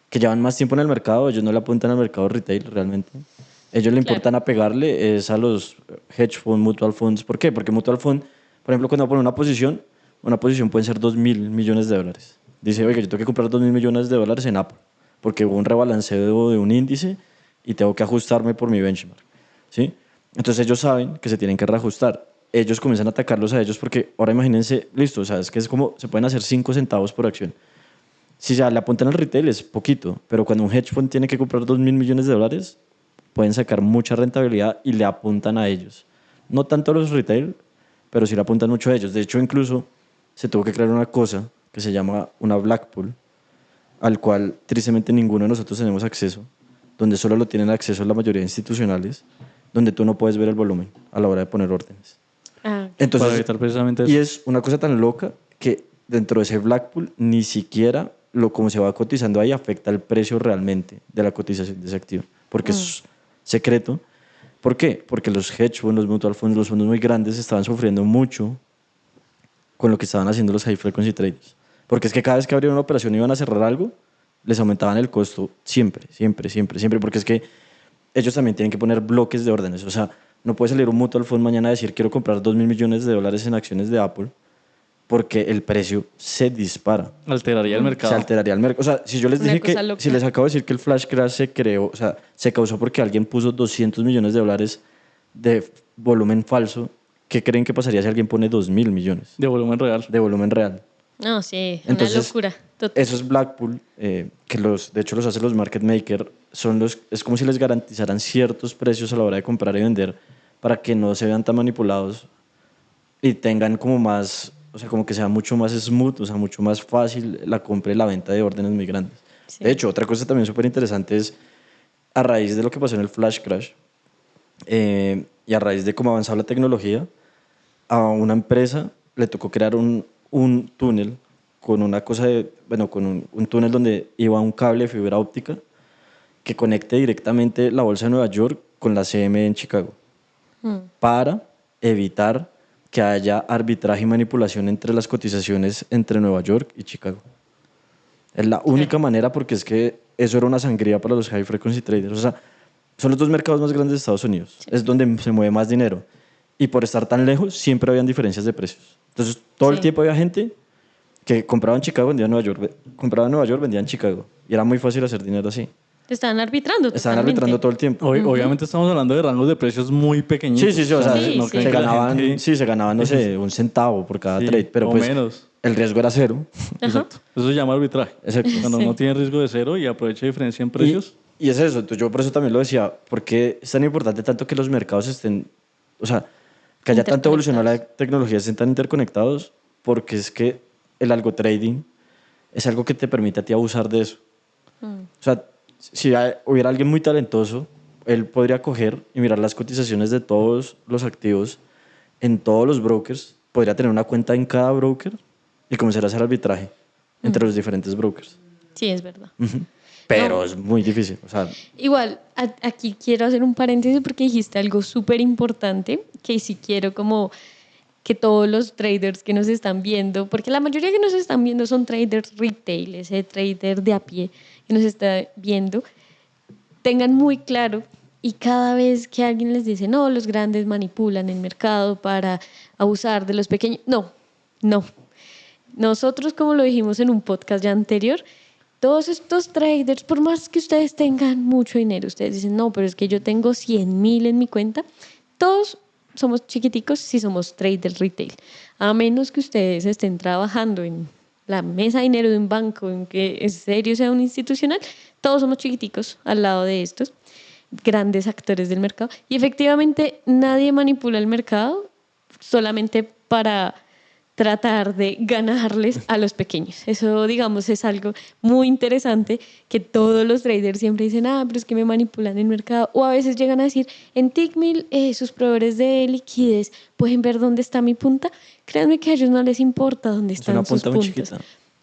que llevan más tiempo en el mercado, ellos no le apuntan al mercado retail realmente. Ellos le importan a pegarle es a los hedge funds, mutual funds. ¿Por qué? Porque mutual fund, por ejemplo, cuando pone una posición puede ser $2.000 millones. Dice, oye, yo tengo que comprar $2.000 millones en Apple porque hubo un rebalanceo de un índice y tengo que ajustarme por mi benchmark. ¿Sí? Entonces ellos saben que se tienen que reajustar. Ellos comienzan a atacarlos a ellos porque ahora imagínense, listo, o sea, es que es como, se pueden hacer 5 centavos por acción. Si ya le apuntan al retail es poquito, pero cuando un hedge fund tiene que comprar $2.000 millones, pueden sacar mucha rentabilidad y le apuntan a ellos. No tanto a los retail, pero sí le apuntan mucho a ellos. De hecho, incluso se tuvo que crear una cosa que se llama una black pool, al cual tristemente ninguno de nosotros tenemos acceso, donde solo lo tienen acceso la mayoría de institucionales, donde tú no puedes ver el volumen a la hora de poner órdenes. Entonces, para evitar precisamente eso. Y es una cosa tan loca que dentro de ese black pool ni siquiera lo como se va cotizando ahí afecta el precio realmente de la cotización de ese activo, porque es secreto. ¿Por qué? Porque los hedge funds, los mutual funds, los fondos muy grandes estaban sufriendo mucho con lo que estaban haciendo los high frequency traders. Porque es que cada vez que abrían una operación y iban a cerrar algo, les aumentaban el costo siempre, porque es que ellos también tienen que poner bloques de órdenes. O sea, no puede salir un mutual fund mañana a decir quiero comprar $2.000 millones en acciones de Apple porque el precio se dispara. Alteraría el mercado. Se alteraría el mercado. O sea, si yo les dije que, si les acabo de decir que el flash crash se creó, o sea, se causó porque alguien puso $200 millones de volumen falso, ¿qué creen que pasaría si alguien pone 2.000 millones? De volumen real. De volumen real. No, sí, Entonces, una locura. Total. Esos Blackpool, que de hecho los hacen los market makers, es como si les garantizaran ciertos precios a la hora de comprar y vender para que no se vean tan manipulados y tengan como más, o sea, como que sea mucho más smooth, o sea, mucho más fácil la compra y la venta de órdenes muy grandes. Sí. De hecho, otra cosa también súper interesante es, a raíz de lo que pasó en el flash crash y a raíz de cómo avanzaba la tecnología, a una empresa le tocó crear un túnel con una cosa con un túnel donde iba un cable de fibra óptica que conecte directamente la bolsa de Nueva York con la CME en Chicago. para evitar que haya arbitraje y manipulación entre las cotizaciones entre Nueva York y Chicago. Es la única manera, porque es que eso era una sangría para los high frequency traders. O sea, son los dos mercados más grandes de Estados Unidos. Sí. Es donde se mueve más dinero. Y por estar tan lejos, siempre habían diferencias de precios. Entonces, todo el tiempo había gente que compraba en Chicago, vendía en Nueva York. Compraba en Nueva York, vendía en Chicago. Y era muy fácil hacer dinero así. Estaban arbitrando. Estaban arbitrando todo el tiempo. Obviamente estamos hablando de rangos de precios muy pequeñitos. Sí. O sea, se ganaban, no sé, un centavo por cada trade. Pero pues menos. El riesgo era cero. Exacto. Eso se llama arbitraje. Exacto. Cuando uno tiene riesgo de cero y aprovecha diferencia en precios. Y es eso. Entonces yo por eso también lo decía. Porque es tan importante tanto que los mercados estén... O sea, que haya tanta evolución a la tecnología, estén tan interconectados. Porque es que el algo trading es algo que te permite a ti abusar de eso. O sea, si hubiera alguien muy talentoso, él podría coger y mirar las cotizaciones de todos los activos en todos los brokers, podría tener una cuenta en cada broker y comenzar a hacer arbitraje entre los diferentes brokers. Sí, es verdad. Pero es muy difícil. O sea, igual, aquí quiero hacer un paréntesis porque dijiste algo súper importante que sí quiero como que todos los traders que nos están viendo, porque la mayoría que nos están viendo son traders retail, ese trader de a pie que nos está viendo, tengan muy claro, y cada vez que alguien les dice, no, los grandes manipulan el mercado para abusar de los pequeños, no. Nosotros, como lo dijimos en un podcast ya anterior, todos estos traders, por más que ustedes tengan mucho dinero, ustedes dicen, no, pero es que yo tengo 100,000 en mi cuenta, todos somos chiquiticos si somos traders retail, a menos que ustedes estén trabajando en la mesa de dinero de un banco, en que en serio sea un institucional, todos somos chiquiticos al lado de estos grandes actores del mercado. Y efectivamente nadie manipula el mercado solamente para tratar de ganarles a los pequeños. Eso, digamos, es algo muy interesante que todos los traders siempre dicen, pero es que me manipulan el mercado. O a veces llegan a decir, en Tickmill, sus proveedores de liquidez pueden ver dónde está mi punta. Créanme que a ellos no les importa dónde están sus puntos.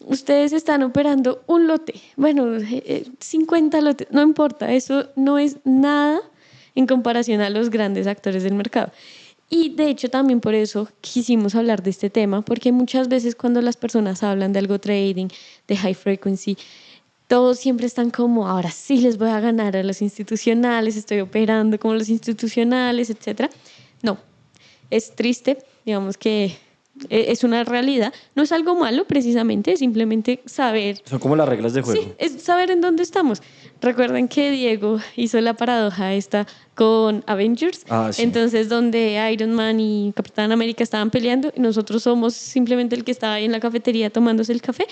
Ustedes están operando un lote, 50 lotes, no importa, eso no es nada en comparación a los grandes actores del mercado. Y de hecho también por eso quisimos hablar de este tema, porque muchas veces cuando las personas hablan de algo trading, de high frequency, todos siempre están como, ahora sí les voy a ganar a los institucionales, estoy operando como los institucionales, etc. No, es triste, digamos que es una realidad, no es algo malo precisamente, es simplemente saber. Son como las reglas de juego. Sí, es saber en dónde estamos. Recuerden que Diego hizo la paradoja esta con Avengers, sí. Entonces donde Iron Man y Capitán América estaban peleando y nosotros somos simplemente el que estaba ahí en la cafetería tomándose el café,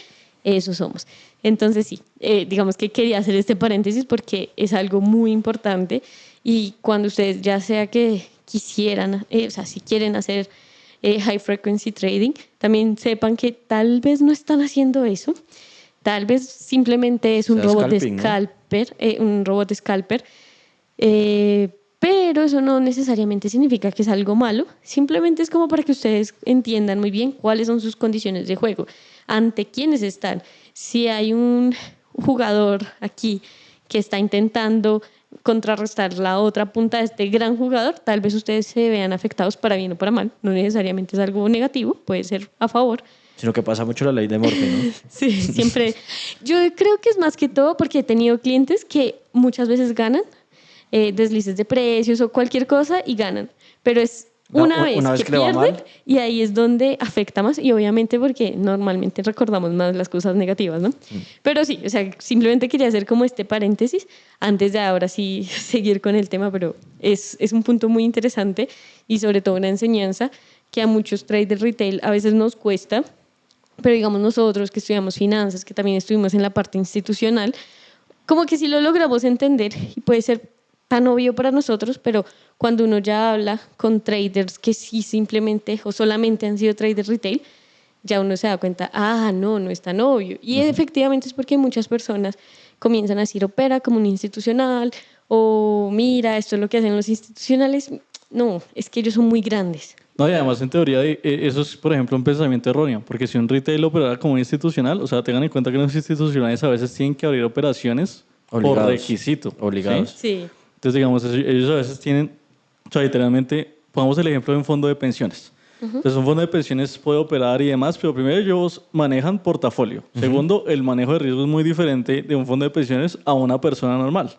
eso somos. Entonces sí, digamos que quería hacer este paréntesis porque es algo muy importante y cuando ustedes ya sea que quisieran, si quieren hacer high frequency trading, también sepan que tal vez no están haciendo eso, tal vez simplemente es un robot scalper, ¿no? Un robot scalper, pero eso no necesariamente significa que es algo malo, simplemente es como para que ustedes entiendan muy bien cuáles son sus condiciones de juego, ante quiénes están. Si hay un jugador aquí que está intentando contrarrestar la otra punta de este gran jugador, tal vez ustedes se vean afectados para bien o para mal, no necesariamente es algo negativo, puede ser a favor. Sino que pasa mucho la ley de Murphy, ¿no? Sí, siempre. Yo creo que es más que todo porque he tenido clientes que muchas veces ganan deslices de precios o cualquier cosa y ganan, pero es una vez que pierden y ahí es donde afecta más y obviamente porque normalmente recordamos más las cosas negativas, ¿no? Pero sí, o sea, simplemente quería hacer como este paréntesis antes de ahora sí seguir con el tema, pero es un punto muy interesante y sobre todo una enseñanza que a muchos traders retail a veces nos cuesta, pero digamos nosotros que estudiamos finanzas, que también estuvimos en la parte institucional, como que sí lo logramos entender y puede ser tan obvio para nosotros, pero cuando uno ya habla con traders que sí simplemente o solamente han sido traders retail, ya uno se da cuenta, no es tan obvio. Y efectivamente es porque muchas personas comienzan a decir, opera como un institucional, o mira, esto es lo que hacen los institucionales. No, es que ellos son muy grandes. No, y además en teoría eso es, por ejemplo, un pensamiento erróneo, porque si un retail operara como un institucional, o sea, tengan en cuenta que los institucionales a veces tienen que abrir operaciones por requisito. Obligados. Sí. Entonces, digamos, ellos a veces tienen, o sea, literalmente pongamos el ejemplo de un fondo de pensiones. Entonces, un fondo de pensiones puede operar y demás, pero primero ellos manejan portafolio. Segundo, el manejo de riesgo es muy diferente de un fondo de pensiones a una persona normal.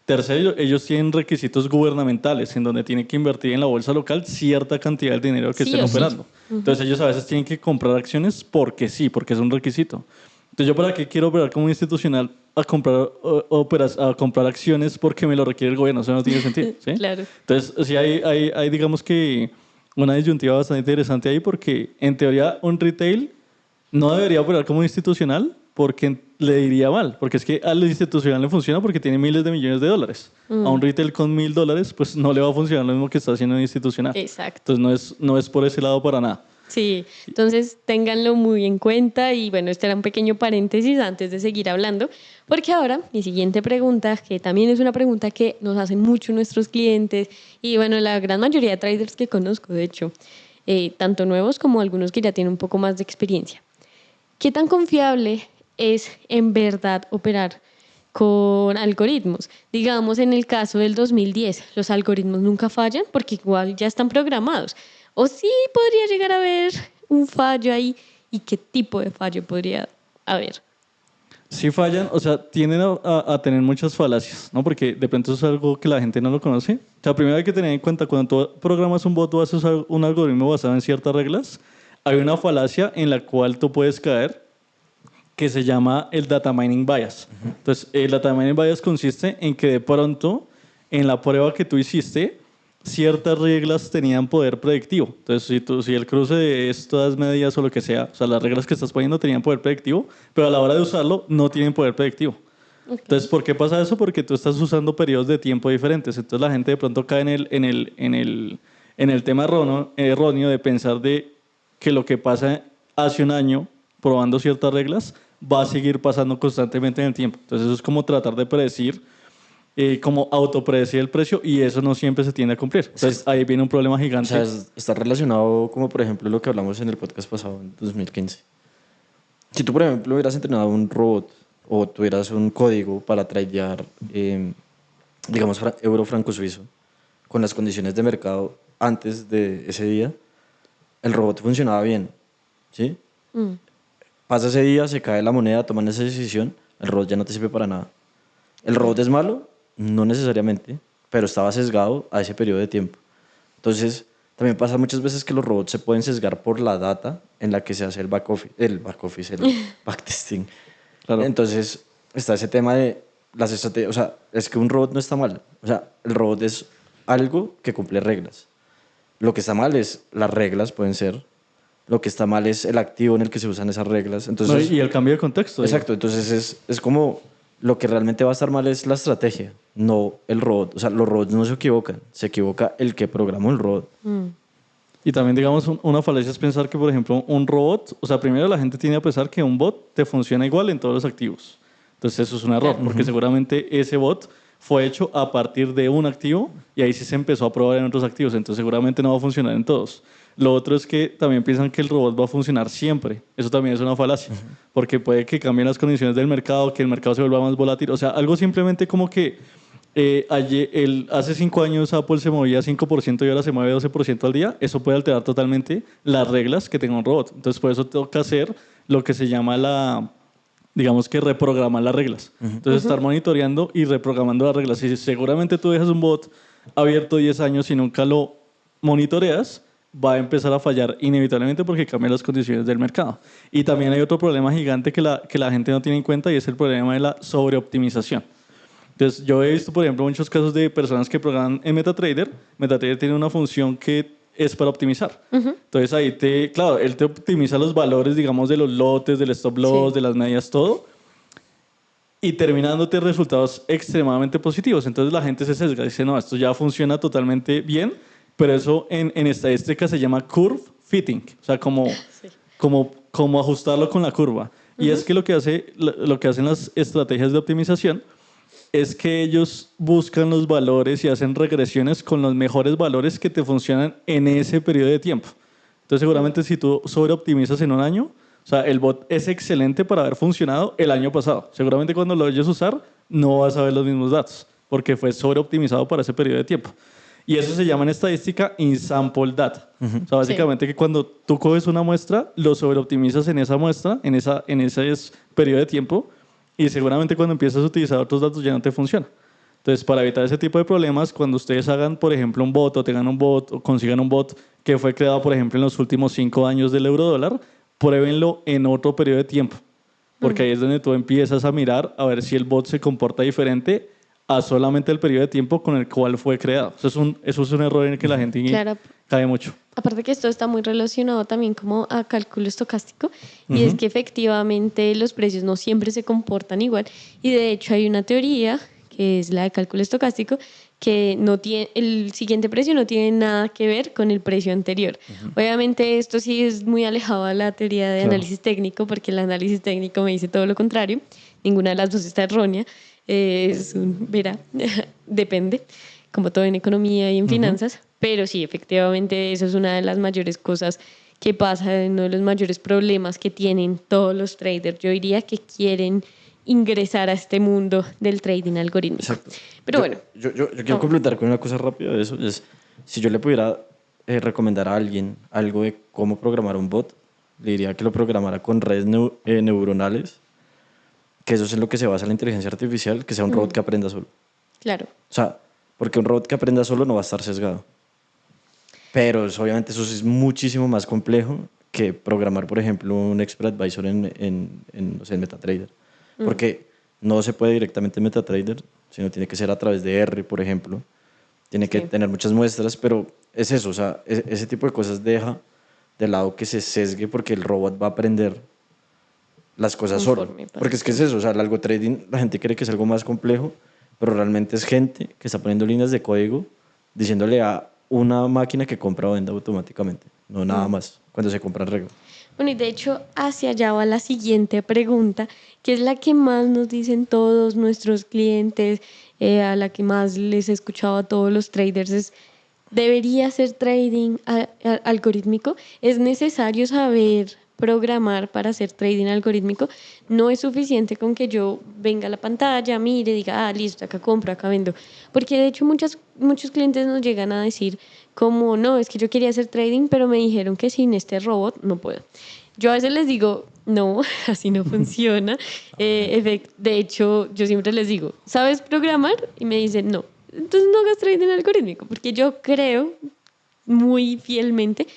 Tercero, ellos tienen requisitos gubernamentales en donde tienen que invertir en la bolsa local cierta cantidad de dinero que Sí estén o sí. operando. Entonces, ellos a veces tienen que comprar acciones porque sí, porque es un requisito. Entonces, ¿yo para qué quiero operar como institucional a comprar acciones porque me lo requiere el gobierno? Eso no tiene sentido, ¿sí? Claro. Entonces, sí hay digamos que una disyuntiva bastante interesante ahí porque en teoría un retail no debería operar como institucional porque le diría mal, porque es que al institucional le funciona porque tiene miles de millones de dólares. A un retail con $1.000 pues no le va a funcionar lo mismo que está haciendo un institucional. Exacto. Entonces no es por ese lado para nada. Sí, entonces ténganlo muy en cuenta y bueno, este era un pequeño paréntesis antes de seguir hablando, porque ahora mi siguiente pregunta, que también es una pregunta que nos hacen mucho nuestros clientes y bueno, la gran mayoría de traders que conozco, de hecho, tanto nuevos como algunos que ya tienen un poco más de experiencia. ¿Qué tan confiable es en verdad operar con algoritmos? Digamos, en el caso del 2010, los algoritmos nunca fallan porque igual ya están programados. O sí podría llegar a haber un fallo ahí. ¿Y qué tipo de fallo podría haber? Si fallan, o sea, tienden a tener muchas falacias, ¿no? Porque de pronto es algo que la gente no lo conoce. O sea, primero hay que tener en cuenta cuando tú programas un bot o haces un algoritmo basado en ciertas reglas, hay una falacia en la cual tú puedes caer que se llama el data mining bias. Entonces, el data mining bias consiste en que de pronto, en la prueba que tú hiciste, ciertas reglas tenían poder predictivo. Entonces, si el cruce de estas medidas o lo que sea, o sea, las reglas que estás poniendo tenían poder predictivo, pero a la hora de usarlo no tienen poder predictivo. Entonces, ¿por qué pasa eso? Porque tú estás usando periodos de tiempo diferentes. Entonces, la gente de pronto cae en el tema erróneo de pensar de que lo que pasa hace un año probando ciertas reglas va a seguir pasando constantemente en el tiempo. Entonces, eso es como tratar de predecir, como autopredecir el precio y eso no siempre se tiende a cumplir. Entonces, ahí viene un problema O gigante. sea, está relacionado como por ejemplo lo que hablamos en el podcast pasado, en 2015. Si tú, por ejemplo, hubieras entrenado un robot o tuvieras un código para tradear, digamos, euro franco suizo, con las condiciones de mercado antes de ese día, el robot funcionaba bien, ¿sí? Pasa ese día, se cae la moneda, toman esa decisión, el robot ya no te sirve para nada. ¿El robot es malo? No necesariamente, pero estaba sesgado a ese periodo de tiempo. Entonces, también pasa muchas veces que los robots se pueden sesgar por la data en la que se hace el el backtesting. Claro. Entonces, está ese tema de las estrategias. O sea, es que un robot no está mal. O sea, el robot es algo que cumple reglas. Lo que está mal es las reglas, pueden ser. Lo que está mal es el activo en el que se usan esas reglas. Entonces, No, y el cambio de contexto. exacto, entonces es como lo que realmente va a estar mal es la estrategia, no el robot. O sea, los robots no se equivocan, se equivoca el que programó el robot. Y también, digamos, una falacia es pensar que, por ejemplo, un robot, o sea, primero la gente tiene a pensar que un bot te funciona igual en todos los activos. Entonces eso es un error, porque seguramente ese bot fue hecho a partir de un activo y ahí sí se empezó a probar en otros activos, entonces seguramente no va a funcionar en todos. Lo otro es que también piensan que el robot va a funcionar siempre. Eso también es una falacia, porque puede que cambien las condiciones del mercado, que el mercado se vuelva más volátil. O sea, algo simplemente como que hace 5 años Apple se movía 5% y ahora se mueve 12% al día. Eso puede alterar totalmente las reglas que tenga un robot. Entonces, por eso toca hacer lo que se llama digamos que reprogramar las reglas. Entonces, estar monitoreando y reprogramando las reglas. Y seguramente tú dejas un bot abierto 10 años y nunca lo monitoreas, va a empezar a fallar inevitablemente porque cambian las condiciones del mercado. Y también hay otro problema gigante que la gente no tiene en cuenta y es el problema de la sobreoptimización. Entonces, yo he visto, por ejemplo, muchos casos de personas que programan en MetaTrader. MetaTrader tiene una función que es para optimizar. Entonces, ahí claro, él te optimiza los valores, digamos, de los lotes, del stop loss, de las medias, todo. Y termina dándote resultados extremadamente positivos. Entonces, la gente se sesga y dice, no, esto ya funciona totalmente bien. Pero eso en estadística se llama curve fitting, o sea, como ajustarlo con la curva. Y es que lo que hacen las estrategias de optimización es que ellos buscan los valores y hacen regresiones con los mejores valores que te funcionan en ese periodo de tiempo. Entonces, seguramente si tú sobreoptimizas en un año, o sea, el bot es excelente para haber funcionado el año pasado. Seguramente cuando lo vayas a usar, no vas a ver los mismos datos, porque fue sobreoptimizado para ese periodo de tiempo. Y eso se llama en estadística in-sample data. O sea, básicamente que cuando tú coges una muestra, lo sobreoptimizas en esa muestra, en ese periodo de tiempo, y seguramente cuando empiezas a utilizar otros datos ya no te funciona. Entonces, para evitar ese tipo de problemas, cuando ustedes hagan, por ejemplo, un bot o tengan un bot o consigan un bot que fue creado, por ejemplo, en los últimos 5 años del euro-dólar, pruébenlo en otro periodo de tiempo. Porque ahí es donde tú empiezas a mirar a ver si el bot se comporta diferente a solamente el periodo de tiempo con el cual fue creado. Eso es un error en el que la gente cae mucho. Aparte que esto está muy relacionado también como a cálculo estocástico y es que efectivamente los precios no siempre se comportan igual y de hecho hay una teoría que es la de cálculo estocástico que no tiene, el siguiente precio no tiene nada que ver con el precio anterior. Obviamente esto sí es muy alejado a la teoría de análisis técnico porque el análisis técnico me dice todo lo contrario, ninguna de las dos está errónea, verá, depende, como todo en economía y en finanzas, pero sí, efectivamente eso es una de las mayores cosas que pasa, uno de los mayores problemas que tienen todos los traders, yo diría que quieren ingresar a este mundo del trading algorítmico. Exacto. Pero yo quiero completar con una cosa rápida de eso. Es, si yo le pudiera recomendar a alguien algo de cómo programar un bot, le diría que lo programara con redes neuronales, que eso es en lo que se basa la inteligencia artificial, que sea un robot que aprenda solo. Claro. O sea, porque un robot que aprenda solo no va a estar sesgado. Pero obviamente eso es muchísimo más complejo que programar, por ejemplo, un expert advisor no sé, en MetaTrader. Porque no se puede directamente en MetaTrader, sino tiene que ser a través de R, por ejemplo. Tiene que tener muchas muestras, pero es eso, o sea, ese tipo de cosas deja de lado que se sesgue porque el robot va a aprender las cosas solo. Porque es que es eso, o sea, el algo trading, la gente cree que es algo más complejo, pero realmente es gente que está poniendo líneas de código diciéndole a una máquina que compra o venda automáticamente, no nada más, cuando se compran reglas. Bueno, y de hecho, hacia allá va la siguiente pregunta, que es la que más nos dicen todos nuestros clientes, a la que más les he escuchado a todos los traders, es, ¿debería ser trading algorítmico? ¿Es necesario saber programar para hacer trading algorítmico? No es suficiente con que yo venga a la pantalla, mire, diga, listo, acá compro, acá vendo. Porque de hecho muchos clientes nos llegan a decir como, no, es que yo quería hacer trading, pero me dijeron que sin este robot no puedo. Yo a veces les digo, no, así no funciona. De hecho, yo siempre les digo, ¿sabes programar? Y me dicen, no. Entonces no hagas trading algorítmico, porque yo creo muy fielmente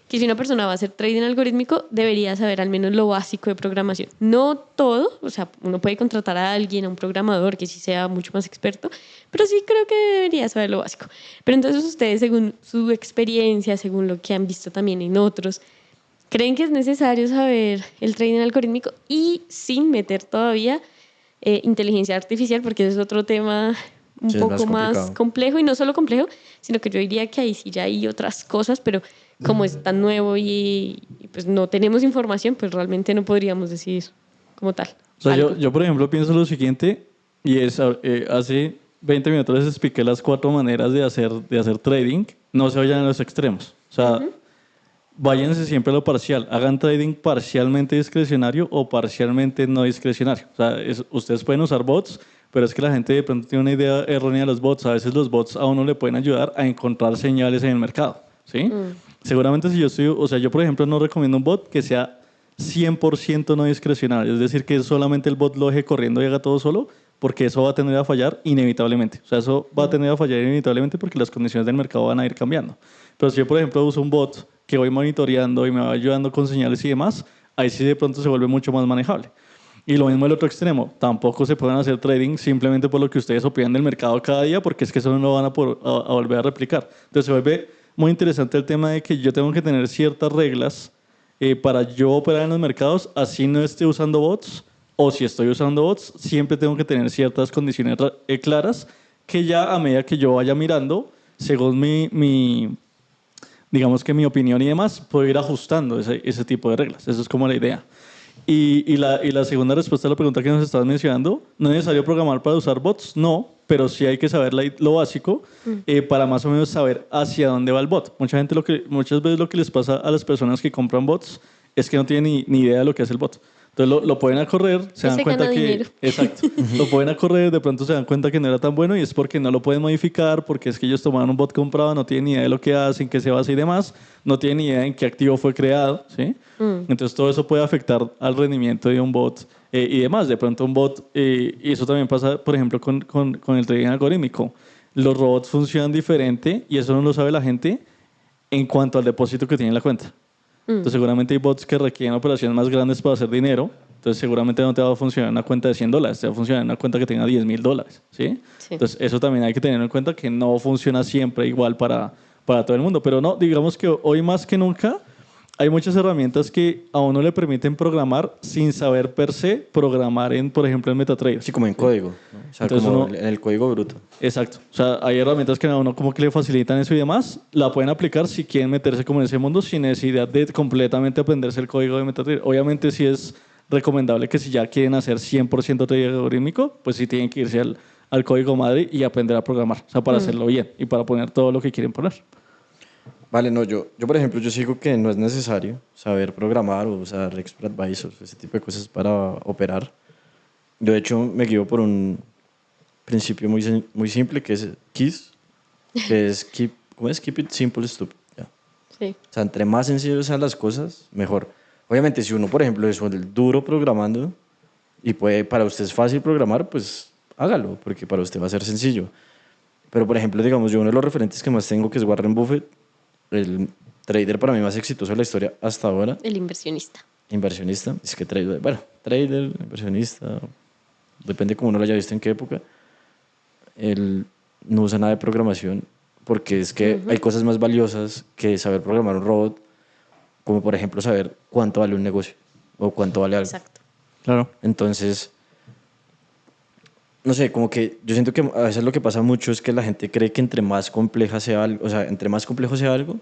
que si una persona va a hacer trading algorítmico, debería saber al menos lo básico de programación. No todo, o sea, uno puede contratar a alguien, a un programador que sí sea mucho más experto, pero sí creo que debería saber lo básico. Pero entonces ustedes, según su experiencia, según lo que han visto también en otros, ¿creen que es necesario saber el trading algorítmico y sin meter todavía inteligencia artificial? Porque ese es otro tema un poco más complejo, y no solo complejo, sino que yo diría que ahí sí ya hay otras cosas, pero como es tan nuevo y pues no tenemos información, pues realmente no podríamos decir como tal. O sea, yo por ejemplo pienso lo siguiente, y es, hace 20 minutos les expliqué las 4 maneras de hacer trading. No se vayan a los extremos. O sea, váyanse siempre a lo parcial. Hagan trading parcialmente discrecionario o parcialmente no discrecionario. O sea, ustedes pueden usar bots, pero es que la gente de pronto tiene una idea errónea de los bots. A veces los bots a uno le pueden ayudar a encontrar señales en el mercado, ¿sí? Seguramente si yo por ejemplo no recomiendo un bot que sea 100% no discrecionario, es decir, que solamente el bot lo deje corriendo y haga todo solo, porque eso va a tender a fallar inevitablemente. O sea, eso va a tender a fallar inevitablemente porque las condiciones del mercado van a ir cambiando. Pero si yo, por ejemplo, uso un bot que voy monitoreando y me va ayudando con señales y demás, ahí sí de pronto se vuelve mucho más manejable. Y lo mismo el otro extremo, tampoco se pueden hacer trading simplemente por lo que ustedes opinan del mercado cada día, porque es que eso no lo van a volver a replicar. Entonces se vuelve muy interesante el tema de que yo tengo que tener ciertas reglas para yo operar en los mercados, así no esté usando bots, o si estoy usando bots, siempre tengo que tener ciertas condiciones claras que ya a medida que yo vaya mirando, según digamos que mi opinión y demás, puedo ir ajustando ese tipo de reglas. Eso es como la idea. Y la segunda respuesta a la pregunta que nos estabas mencionando, ¿no es necesario programar para usar bots? No, pero sí hay que saber lo básico para más o menos saber hacia dónde va el bot. Muchas veces lo que les pasa a las personas que compran bots es que no tienen ni idea de lo que hace el bot. Entonces lo pueden a correr, se dan se cuenta gana que... dinero. Exacto. Lo pueden a correr, de pronto se dan cuenta que no era tan bueno y es porque no lo pueden modificar, porque es que ellos tomaron un bot comprado, no tienen ni idea de lo que hacen, qué se basa y demás, no tienen ni idea en qué activo fue creado, ¿sí? Entonces todo eso puede afectar al rendimiento de un bot y demás. De pronto un bot, y eso también pasa, por ejemplo, con el trading algorítmico. Los robots funcionan diferente y eso no lo sabe la gente en cuanto al depósito que tiene en la cuenta. Entonces seguramente hay bots que requieren operaciones más grandes para hacer dinero. Entonces seguramente no te va a funcionar una cuenta de $100, te va a funcionar una cuenta que tenga $10,000, ¿sí? Sí. Entonces eso también hay que tener en cuenta que no funciona siempre igual para todo el mundo. Pero no, digamos que hoy más que nunca hay muchas herramientas que a uno le permiten programar sin saber per se programar por ejemplo, en MetaTrader. Así como en código, ¿no? O sea, Entonces como uno- en el código bruto. Exacto. O sea, hay herramientas que a uno como que le facilitan eso y demás. La pueden aplicar si quieren meterse como en ese mundo sin necesidad de completamente aprenderse el código de MetaTrader. Obviamente sí es recomendable que si ya quieren hacer 100% trading algorítmico, pues sí tienen que irse al código madre y aprender a programar. O sea, para hacerlo bien y para poner todo lo que quieren poner. Vale, no, yo por ejemplo, yo sigo que no es necesario saber programar o usar Expert Advisors, ese tipo de cosas para operar. Yo, de hecho, me guío por un principio muy simple que es KISS, que es ¿cómo es? Keep it simple, stupid. Ya. Sí. O sea, entre más sencillas sean las cosas, mejor. Obviamente, si uno, por ejemplo, es el duro programando y para usted es fácil programar, pues hágalo, porque para usted va a ser sencillo. Pero, por ejemplo, digamos, yo uno de los referentes que más tengo, que es Warren Buffett, el trader para mí más exitoso de la historia hasta ahora, El inversionista. inversionista, es que trader, bueno, trader, inversionista, depende cómo uno lo haya visto en qué época, él no usa nada de programación porque es que hay cosas más valiosas que saber programar un robot, como por ejemplo saber cuánto vale un negocio o cuánto vale algo. Exacto. Claro. Entonces, no sé, como que yo siento que a veces lo que pasa mucho es que la gente cree que entre más compleja sea algo, o sea, entre más complejo sea algo,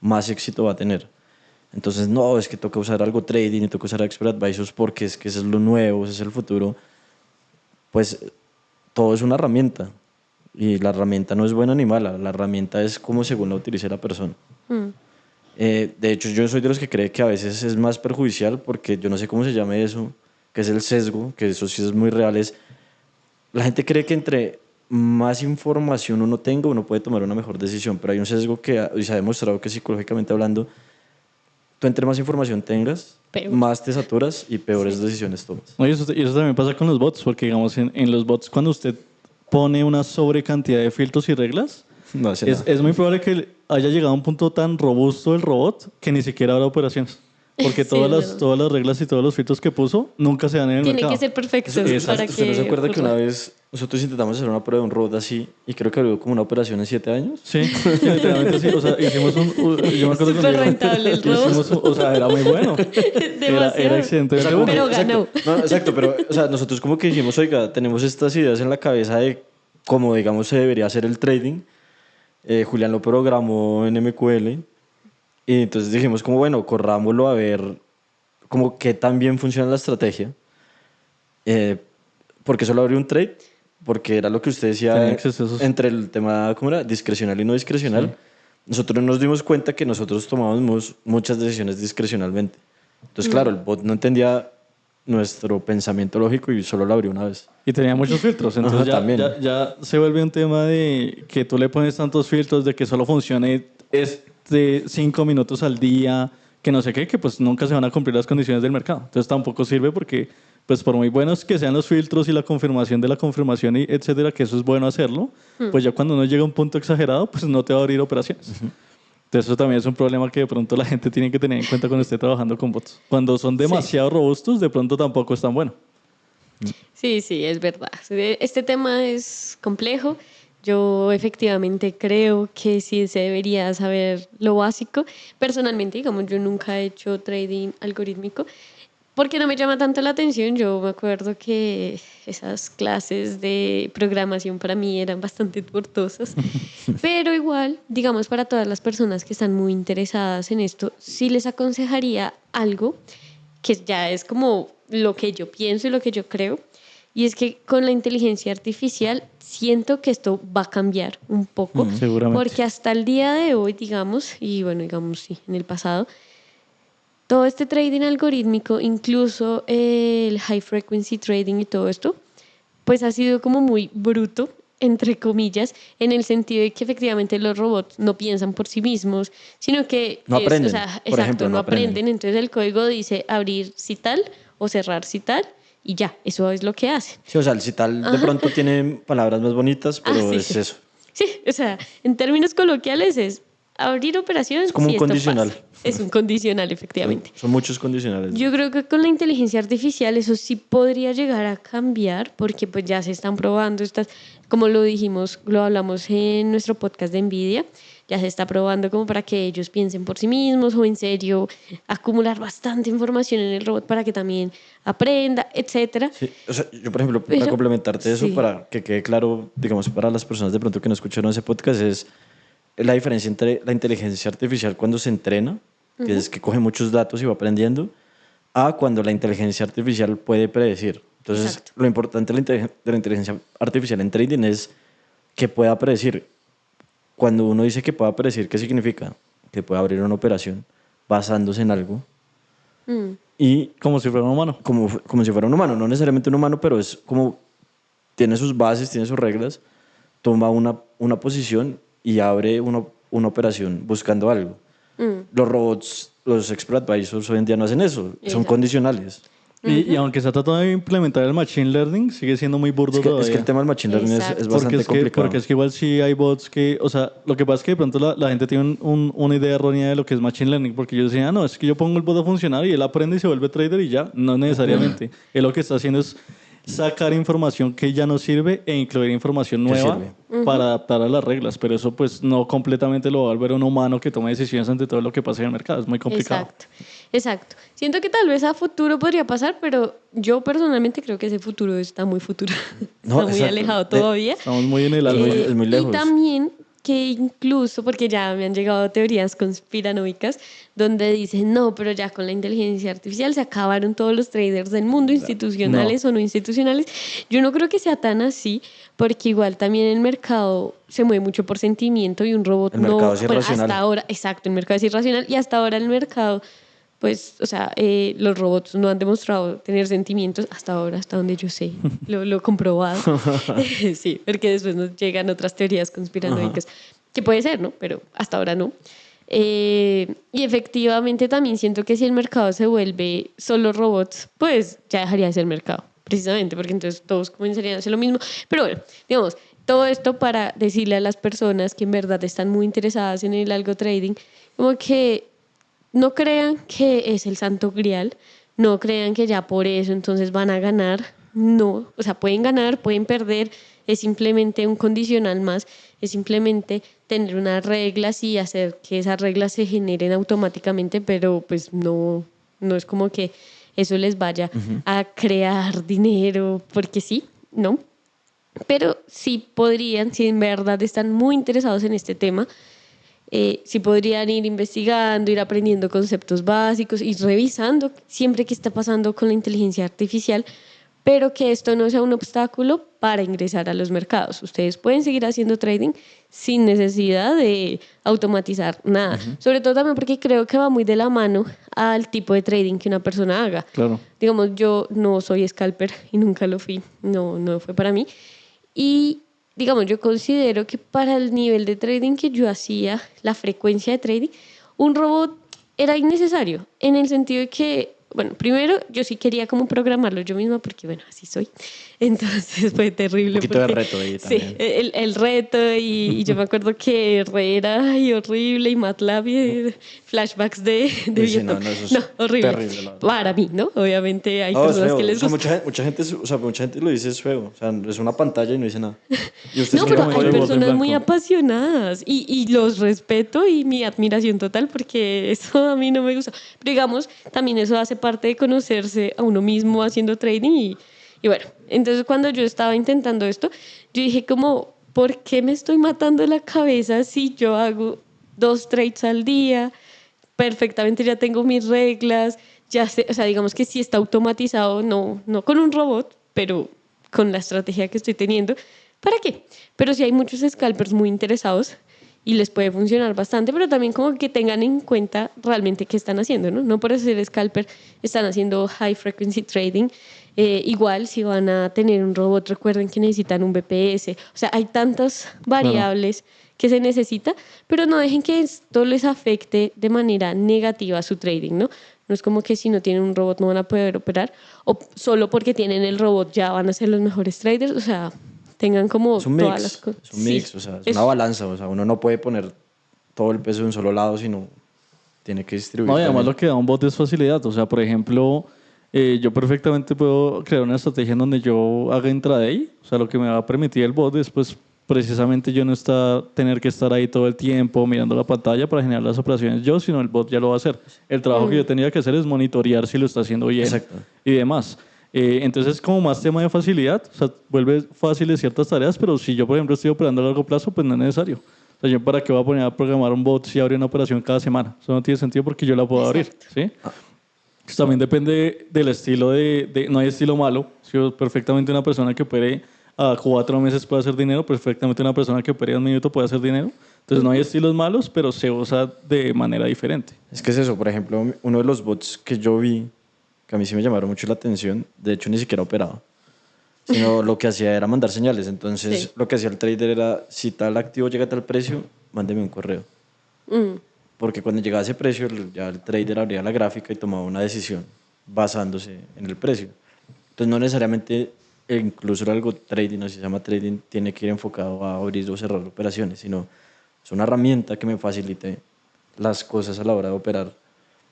más éxito va a tener. Entonces, no, es que toca usar algo trading y toca usar Expert Advisors porque es que eso es lo nuevo, ese es el futuro. Pues todo es una herramienta y la herramienta no es buena ni mala, la herramienta es como según la utilice la persona. De hecho, yo soy de los que cree que a veces es más perjudicial porque yo no sé cómo se llame eso, que es el sesgo, que eso sí es muy real, es la gente cree que entre más información uno tenga, uno puede tomar una mejor decisión, pero hay un sesgo que y se ha demostrado que psicológicamente hablando, tú entre más información tengas, Peor. más te saturas y peores decisiones tomas. Oye, y eso también pasa con los bots, porque digamos en los bots cuando usted pone una sobrecantidad de filtros y reglas, No hace nada. es muy probable que haya llegado a un punto tan robusto el robot que ni siquiera habrá operaciones. Porque Sí, todas, es las, verdad. todas las reglas y todos los filtros que puso nunca se dan en el Tiene mercado. que ser perfecto Eso- para ¿Usted no se que acuerda que una ocurra. vez nosotros intentamos hacer una prueba de un robot así y creo que duró como una operación en 7 años? Sí, literalmente sí. O sea, hicimos yo me acuerdo Súper que rentable el robo. o sea, era muy bueno. Demasiado. Era excelentemente como bueno. Pero que- ganó. Exacto, no, exacto, pero o sea, nosotros como que dijimos, oiga, tenemos estas ideas en la cabeza de cómo, digamos, se debería hacer el trading. Julián lo programó en MQL y entonces dijimos como, bueno, corrámoslo a ver como qué tan bien funciona la estrategia. Porque solo abrió un trade, porque era lo que usted Tenía decía excesos. entre el tema, ¿cómo era? Discrecional y no discrecional. Nosotros nos dimos cuenta que nosotros tomábamos muchas decisiones discrecionalmente. Entonces, claro, el bot no entendía nuestro pensamiento lógico y solo lo abrió una vez. Y tenía muchos filtros, entonces Ajá, también. ya se vuelve un tema de que tú le pones tantos filtros de que solo funcione 5 minutos al día, que no sé qué, que pues nunca se van a cumplir las condiciones del mercado. Entonces tampoco sirve porque pues por muy buenos que sean los filtros y la confirmación de la confirmación y etcétera, que eso es bueno hacerlo, pues ya cuando uno llega a un punto exagerado, pues no te va a abrir operaciones. Entonces eso también es un problema que de pronto la gente tiene que tener en cuenta cuando esté trabajando con bots. Cuando son demasiado robustos, de pronto tampoco es tan bueno. Sí, sí, es verdad. Este tema es complejo. Yo efectivamente creo que sí se debería saber lo básico. Personalmente, digamos, yo nunca he hecho trading algorítmico porque no me llama tanto la atención. Yo me acuerdo que esas clases de programación para mí eran bastante tortosas. Pero igual, digamos, para todas las personas que están muy interesadas en esto, sí les aconsejaría algo que ya es como lo que yo pienso y lo que yo creo, y es que con la inteligencia artificial siento que esto va a cambiar un poco, Seguramente. porque hasta el día de hoy, digamos, y bueno, digamos, sí, en el pasado, todo este trading algorítmico, incluso el high frequency trading y todo esto, pues ha sido como muy bruto, entre comillas, en el sentido de que efectivamente los robots no piensan por sí mismos, sino que No aprenden, o sea, por exacto, ejemplo, no no aprenden. aprenden. Entonces el código dice abrir si tal o cerrar si tal y ya, eso es lo que hacen. Sí, o sea, el Cital de pronto tiene palabras más bonitas, pero Sí, es sí. eso. Sí, o sea, en términos coloquiales es abrir operación Es como si un esto condicional. pasa. Es un condicional, efectivamente. Son muchos condicionales. Yo creo que con la inteligencia artificial eso sí podría llegar a cambiar porque pues ya se están probando estas, como lo dijimos, lo hablamos en nuestro podcast de NVIDIA, ya se está probando como para que ellos piensen por sí mismos o en serio acumular bastante información en el robot para que también aprenda, etcétera. Sí, o sea, yo por ejemplo, para Pero complementarte eso, sí, para que quede claro, digamos, para las personas de pronto que no escucharon ese podcast, es la diferencia entre la inteligencia artificial cuando se entrena, que es que coge muchos datos y va aprendiendo, a cuando la inteligencia artificial puede predecir. Entonces, exacto. lo importante de la inteligencia artificial en trading es que pueda predecir. Cuando uno dice que pueda predecir, ¿qué significa? Que pueda abrir una operación basándose en algo Mm, y Como si fuera un humano. como si fuera un humano, no necesariamente un humano, pero es como tiene sus bases, tiene sus reglas, toma una posición y abre una operación buscando algo. mm, Los robots, los expert advisors hoy en día no hacen eso, son exacto. condicionales. Y aunque se ha tratado de implementar el machine learning, sigue siendo muy burdo Es que todavía. el tema del machine learning es Exacto. bastante complicado. Porque es que igual sí hay bots que, o sea, lo que pasa es que de pronto la gente tiene una idea errónea de lo que es machine learning, porque ellos decían, no, es que yo pongo el bot a funcionar y él aprende y se vuelve trader y ya, no necesariamente. Él lo que está haciendo es sacar información que ya no sirve e incluir información Que nueva sirve. para adaptar a las reglas, pero eso pues no completamente lo va a volver un humano que tome decisiones ante todo lo que pasa en el mercado, es muy complicado. Exacto, exacto. Siento que tal vez a futuro podría pasar, pero yo personalmente creo que ese futuro está muy futuro. No, Está muy exacto. alejado todavía. Estamos muy en el alma. Es muy lejos. Y también que incluso, porque ya me han llegado teorías conspiranoicas, donde dicen, no, pero ya con la inteligencia artificial se acabaron todos los traders del mundo, institucionales o no institucionales. Yo no creo que sea tan así, porque igual también el mercado se mueve mucho por sentimiento y un robot El no, mercado es bueno, irracional. hasta ahora, exacto, el mercado es irracional y hasta ahora el mercado, pues, o sea, los robots no han demostrado tener sentimientos hasta ahora, hasta donde yo sé, lo he comprobado. Sí, porque después nos llegan otras teorías conspiranoicas, que puede ser, ¿no? Pero hasta ahora no. Y efectivamente también siento que si el mercado se vuelve solo robots, pues ya dejaría de ser mercado, precisamente, porque entonces todos comenzarían a hacer lo mismo. Pero bueno, digamos, todo esto para decirle a las personas que en verdad están muy interesadas en el algo trading, como que no crean que es el santo grial, no crean que ya por eso entonces van a ganar, no, o sea, pueden ganar, pueden perder, es simplemente un condicional más, es simplemente tener unas reglas y hacer que esas reglas se generen automáticamente, pero pues no, no es como que eso les vaya a crear dinero, porque sí, ¿no? Pero sí podrían, si en verdad están muy interesados en este tema, sí podrían ir investigando, ir aprendiendo conceptos básicos, ir revisando siempre qué está pasando con la inteligencia artificial, pero que esto no sea un obstáculo para ingresar a los mercados. Ustedes pueden seguir haciendo trading sin necesidad de automatizar nada. Sobre todo también porque creo que va muy de la mano al tipo de trading que una persona haga. Claro. Digamos, yo no soy scalper y nunca lo fui, no fue para mí. Y digamos, yo considero que para el nivel de trading que yo hacía, la frecuencia de trading, un robot era innecesario, en el sentido de que, bueno, primero yo sí quería como programarlo yo misma, porque bueno, así soy. Entonces fue terrible. Un poquito de porque- reto ahí Sí, también. el reto y yo me acuerdo que R era ay, horrible y MATLAB y flashbacks de Uy, sí, Vietnam. no, eso es No, horrible. terrible, la verdad. Para mí, ¿no? Obviamente hay No, es personas feo. que les O sea, gusta. mucha gente lo dice es feo. O sea, es una pantalla y no dice nada. Y usted No, es pero como hay el borde personas blanco. muy apasionadas y los respeto y mi admiración total porque eso a mí no me gusta. Pero digamos, también eso hace parte de conocerse a uno mismo haciendo trading y bueno, entonces cuando yo estaba intentando esto, yo dije como, ¿por qué me estoy matando la cabeza si yo hago 2 trades al día? Perfectamente ya tengo mis reglas, ya sé, o sea, digamos que sí está automatizado, no con un robot, pero con la estrategia que estoy teniendo. ¿Para qué? Pero sí hay muchos scalpers muy interesados y les puede funcionar bastante, pero también como que tengan en cuenta realmente qué están haciendo, ¿no? No por ser scalper están haciendo high frequency trading. Igual si van a tener un robot, recuerden que necesitan un BPS. O sea, hay tantas variables que se necesita, pero no dejen que esto les afecte de manera negativa su trading, ¿no? No es como que si no tienen un robot no van a poder operar, o solo porque tienen el robot ya van a ser los mejores traders. O sea, tengan como Es un todas mix, las cosas. es un mix, o sea, es una balanza, o sea, uno no puede poner todo el peso en un solo lado, sino tiene que distribuir No, y además también. lo que da un bot es facilidad. O sea, por ejemplo, yo perfectamente puedo crear una estrategia en donde yo haga intraday. O sea, lo que me va a permitir el bot es, pues, precisamente yo no tener que estar ahí todo el tiempo mirando la pantalla para generar las operaciones yo, sino el bot ya lo va a hacer. El trabajo que yo tenía que hacer es monitorear si lo está haciendo bien Exacto. y demás. Entonces es como más tema de facilidad. O sea, vuelve fáciles ciertas tareas, pero si yo, por ejemplo, estoy operando a largo plazo, pues no es necesario. O sea, yo para qué voy a poner a programar un bot si abre una operación cada semana. Eso no tiene sentido porque yo la puedo abrir, ¿sí? Pues también depende del estilo no hay estilo malo. Si perfectamente una persona que opere a 4 meses puede hacer dinero, perfectamente una persona que opere a 1 minuto puede hacer dinero. Entonces no hay estilos malos, pero se usa de manera diferente. Es que es eso, por ejemplo, uno de los bots que yo vi, que a mí sí me llamaron mucho la atención, de hecho ni siquiera operaba, sino lo que hacía era mandar señales. Entonces, Sí. lo que hacía el trader era, si tal activo llega a tal precio, mándeme un correo. Mm. Porque cuando llegaba a ese precio, ya el trader abría la gráfica y tomaba una decisión basándose en el precio. Entonces, no necesariamente, incluso el algo trading, no se llama trading, tiene que ir enfocado a abrir o cerrar operaciones, sino es una herramienta que me facilite las cosas a la hora de operar.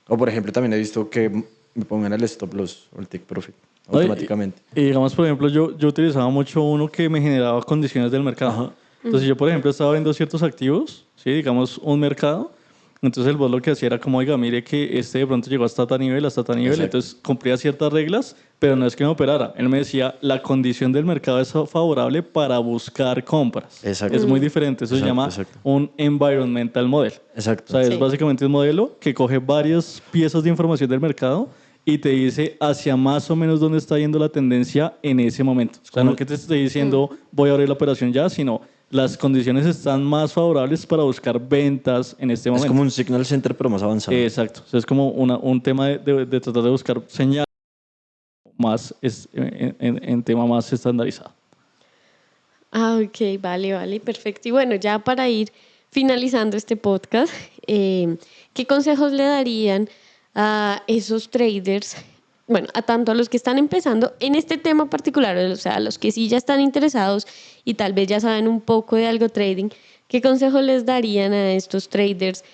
O, por ejemplo, también he visto que me pongan el stop loss o el take profit ¿No? automáticamente. Y digamos, por ejemplo, yo utilizaba mucho uno que me generaba condiciones del mercado. Ajá. Entonces yo, por ejemplo, estaba viendo ciertos activos, ¿sí? Digamos, un mercado. Entonces el bot lo que hacía era como, oiga, mire que este de pronto llegó hasta tal nivel, hasta tal nivel. Exacto. Entonces cumplía ciertas reglas, pero no es que me operara. Él me decía, la condición del mercado es favorable para buscar compras. Exacto. Es muy diferente. Eso se Exacto, llama exacto. un environmental model. Exacto. O sea, es Sí. básicamente un modelo que coge varias piezas de información del mercado y te dice hacia más o menos dónde está yendo la tendencia en ese momento. O sea, no que te esté diciendo voy a abrir la operación ya, sino las condiciones están más favorables para buscar ventas en este Es momento. como un signal center, pero más avanzado. Exacto. O sea, es como un tema de tratar de buscar señales más en tema más estandarizado. Ah, ok, vale, vale, perfecto. Y bueno, ya para ir finalizando este podcast, ¿qué consejos le darían a esos traders? Bueno, a tanto a los que están empezando en este tema particular, o sea, a los que sí ya están interesados y tal vez ya saben un poco de algo trading, ¿qué consejos les darían a estos traders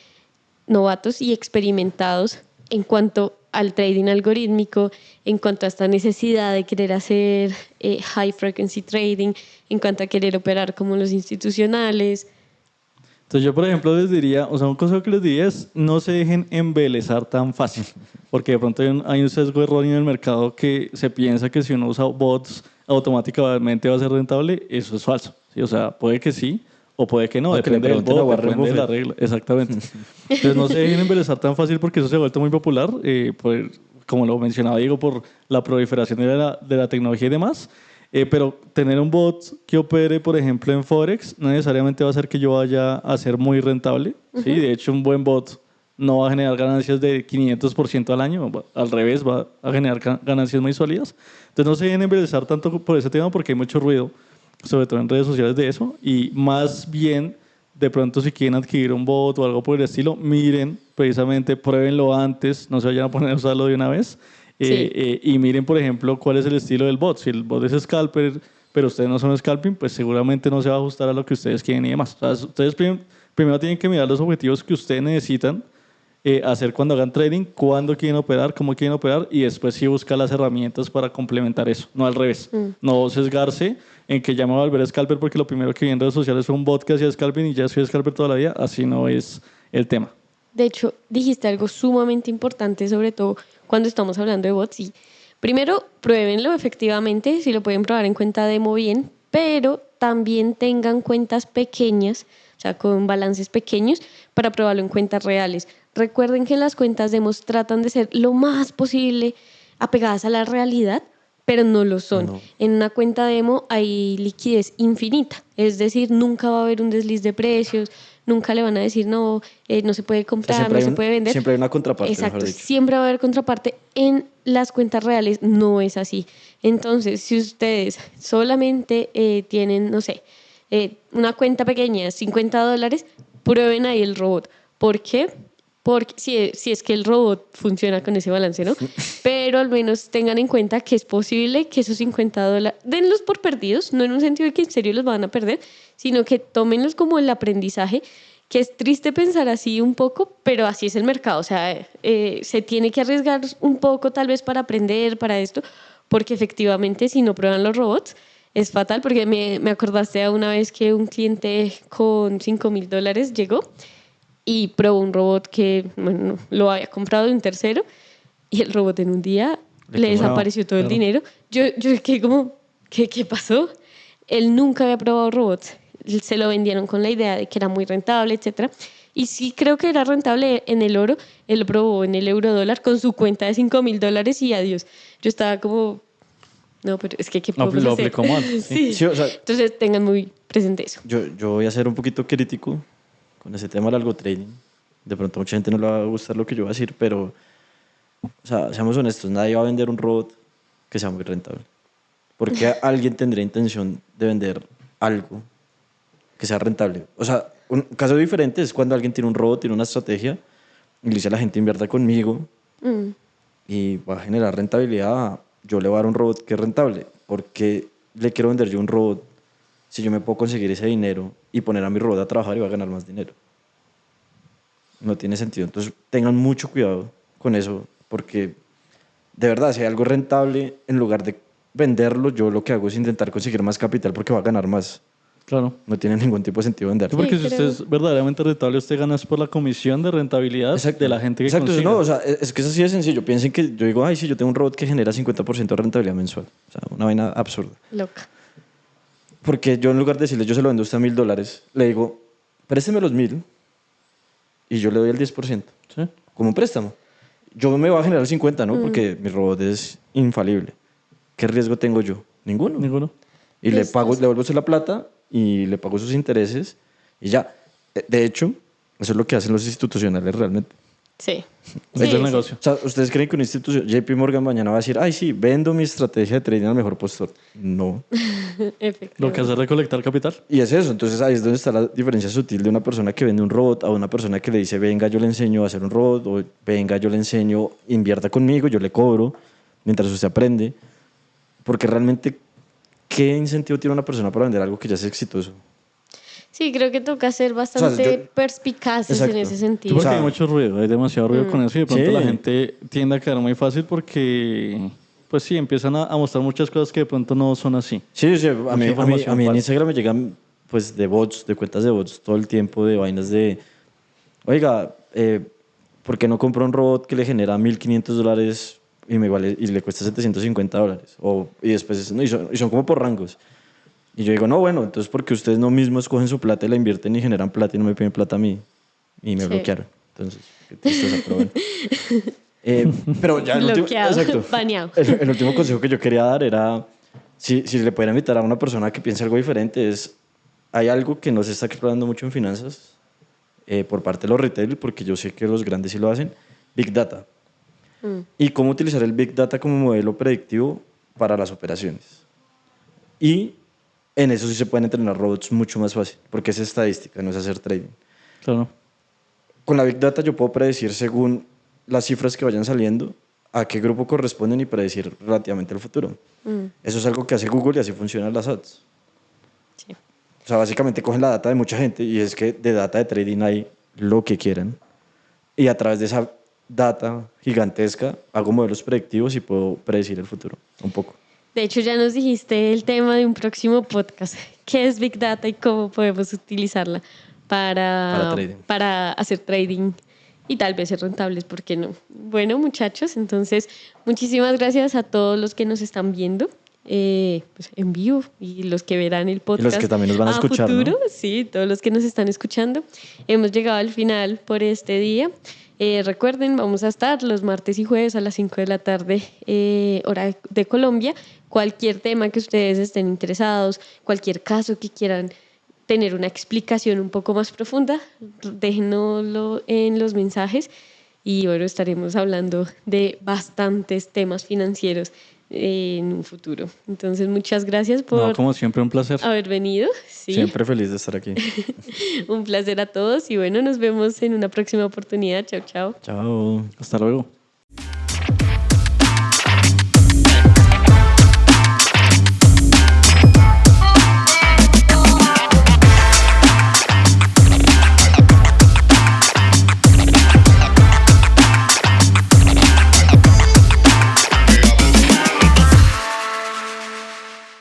novatos y experimentados en cuanto al trading algorítmico, en cuanto a esta necesidad de querer hacer high frequency trading, en cuanto a querer operar como los institucionales? Entonces yo, por ejemplo, les diría, o sea, un consejo que les diría es no se dejen embelezar tan fácil, porque de pronto hay un sesgo erróneo en el mercado que se piensa que si uno usa bots automáticamente va a ser rentable. Eso es falso, ¿sí? O sea, puede que sí o puede que no, O que le depende del pregunten a bot, Warren depende de la Buffett. regla. Exactamente. Entonces no se dejen embelezar tan fácil porque eso se ha vuelto muy popular, como lo mencionaba Diego, por la proliferación de la tecnología y demás. Pero tener un bot que opere, por ejemplo, en Forex, no necesariamente va a hacer que yo vaya a ser muy rentable. ¿Sí? De hecho, un buen bot no va a generar ganancias de 500% al año. Al revés, va a generar ganancias muy sólidas. Entonces, no se dejen embelezar tanto por ese tema porque hay mucho ruido, sobre todo en redes sociales de eso. Y más bien, de pronto, si quieren adquirir un bot o algo por el estilo, miren, precisamente, pruébenlo antes, no se vayan a poner a usarlo de una vez. Sí. Y miren, por ejemplo, cuál es el estilo del bot. Si el bot es scalper, pero ustedes no son scalping, pues seguramente no se va a ajustar a lo que ustedes quieren y demás. O sea, ustedes primero tienen que mirar los objetivos que ustedes necesitan hacer cuando hagan trading, cuándo quieren operar, cómo quieren operar, y después sí buscar las herramientas para complementar eso, no al revés. No sesgarse en que ya me voy a volver scalper porque lo primero que vi en redes sociales fue un bot que hacía scalping y ya soy scalper toda la vida. Así no es el tema. De hecho, dijiste algo sumamente importante, sobre todo cuando estamos hablando de bots. Y primero, pruébenlo efectivamente, si lo pueden probar en cuenta demo bien, pero también tengan cuentas pequeñas, o sea, con balances pequeños, para probarlo en cuentas reales. Recuerden que las cuentas demos tratan de ser lo más posible apegadas a la realidad, pero no lo son. No. En una cuenta demo hay liquidez infinita, es decir, nunca va a haber un desliz de precios, nunca le van a decir no, no se puede O sea, comprar, no se puede vender. siempre hay una contraparte, mejor Exacto, dicho. siempre va a haber contraparte. En las cuentas reales no es así. Entonces, si ustedes solamente tienen, no sé, una cuenta pequeña, $50, prueben ahí el robot. ¿Por qué? Porque si es que el robot funciona con ese balance, ¿no? Pero al menos tengan en cuenta que es posible que esos $50, denlos por perdidos, no en un sentido de que en serio los van a perder, sino que tómenlos como el aprendizaje, que es triste pensar así un poco, pero así es el mercado. O sea, se tiene que arriesgar un poco tal vez para aprender, para esto, porque efectivamente si no prueban los robots es fatal, porque me acordaste a una vez que un cliente con $5,000 llegó y probó un robot que bueno, lo había comprado de un tercero y el robot en un día le quemó. desapareció todo el Claro. dinero. Yo quedé como, ¿qué pasó? Él nunca había probado robots. Se lo vendieron con la idea de que era muy rentable, etcétera. Y sí creo que era rentable en el oro. Él lo probó en el euro dólar con su cuenta de $5,000 y adiós. Yo estaba como, no, pero es que ¿qué No, podemos lo hacer? aplicó mal, sí. Sí. Sí, o sea, Entonces tengan muy presente eso. yo voy a ser un poquito crítico con ese tema del algo trading. De pronto a mucha gente no le va a gustar lo que yo voy a decir, pero, o sea, seamos honestos, nadie va a vender un robot que sea muy rentable. ¿Por qué alguien tendría intención de vender algo que sea rentable? O sea, un caso diferente es cuando alguien tiene un robot, tiene una estrategia y le dice a la gente invierta conmigo Mm. y va a generar rentabilidad. Yo le voy a dar un robot que es rentable. ¿Por qué le quiero vender yo un robot si yo me puedo conseguir ese dinero y poner a mi robot a trabajar y va a ganar más dinero? No tiene sentido. Entonces tengan mucho cuidado con eso porque de verdad, si hay algo rentable, en lugar de venderlo, yo lo que hago es intentar conseguir más capital porque va a ganar más. Claro. No tiene ningún tipo de sentido Sí, venderlo. porque Sí, si usted creo. es verdaderamente rentable, usted gana es por la comisión de rentabilidad de la gente que Exacto, consiga. no, o sea, es que es así de sencillo. Piensen que yo digo, ay, sí, yo tengo un robot que genera 50% de rentabilidad mensual. O sea, una vaina absurda. Loca. Porque yo en lugar de decirle, yo se lo vendo a usted a $1,000, le digo, présteme los 1,000 y yo le doy el 10%, Sí. como un préstamo. Yo me voy a generar 50, ¿no? Porque mi robot es infalible. ¿Qué riesgo tengo yo? Ninguno. Ninguno. Y le Pues, pago, pues. le vuelvo a hacer la plata y le pago sus intereses y ya. De hecho, eso es lo que hacen los institucionales realmente. Sí. Es el Sí, negocio. O sea, ¿ustedes creen que una institución, JP Morgan mañana va a decir, ay, sí, vendo mi estrategia de trading al mejor postor? No. Efectivamente. Lo que hace es recolectar capital. Y es eso, entonces ahí es donde está la diferencia sutil de una persona que vende un robot a una persona que le dice, venga, yo le enseño a hacer un robot, o venga, yo le enseño, invierta conmigo, yo le cobro, mientras usted aprende. Porque realmente, ¿qué incentivo tiene una persona para vender algo que ya es exitoso? Sí, creo que toca ser bastante yo- perspicaces Exacto. en ese Sí, sentido. porque O sea, hay mucho ruido, hay demasiado ruido con eso y de pronto Sí. la gente tiende a caer muy fácil porque, pues sí, empiezan a mostrar muchas cosas que de pronto no son así. Sí, sí, Mucha información a mí en falsa. Instagram me llegan pues de bots, de cuentas de bots todo el tiempo, de vainas de, oiga, ¿por qué no compro un robot que le genera $1,500 y le cuesta $750? Y después, no, y son como por rangos. Y yo digo, no, bueno, entonces porque ustedes no mismos cogen su plata y la invierten y generan plata y no me piden plata a mí. Y me Sí. bloquearon. Entonces, qué tristeza, pero bueno. Pero ya el último, Bloqueado, exacto. baneado. El último consejo que yo quería dar era, si le pudiera invitar a una persona que piense algo diferente, hay algo que no se está explorando mucho en finanzas por parte de los retail, porque yo sé que los grandes sí lo hacen, Big Data. Y cómo utilizar el Big Data como modelo predictivo para las operaciones. Y en eso sí se pueden entrenar robots mucho más fácil, porque es estadística, no es hacer trading. Claro. Con la Big Data yo puedo predecir según las cifras que vayan saliendo a qué grupo corresponden y predecir relativamente el futuro. Eso es algo que hace Google y así funcionan las ads. Sí. O sea, básicamente cogen la data de mucha gente y es que de data de trading hay lo que quieran. Y a través de esa data gigantesca hago modelos predictivos y puedo predecir el futuro un poco. De hecho, ya nos dijiste el tema de un próximo podcast. ¿Qué es Big Data y cómo podemos utilizarla trading. para hacer trading y tal vez ser rentables? ¿Por qué no? Bueno, muchachos, entonces muchísimas gracias a todos los que nos están viendo pues, en vivo y los que verán el podcast. Y los que también nos van a escuchar, futuro, ¿no? Sí, todos los que nos están escuchando. Hemos llegado al final por este día. Recuerden, vamos a estar los martes y jueves a las 5 de la tarde, hora de Colombia, cualquier tema que ustedes estén interesados, cualquier caso que quieran tener una explicación un poco más profunda, déjenoslo en los mensajes y bueno, estaremos hablando de bastantes temas financieros en un futuro. Entonces, muchas gracias No, por como siempre, un placer. haber venido. Sí, Siempre feliz de estar aquí. un placer a todos y bueno, nos vemos en una próxima oportunidad. Chao, chao. Chao. Hasta luego.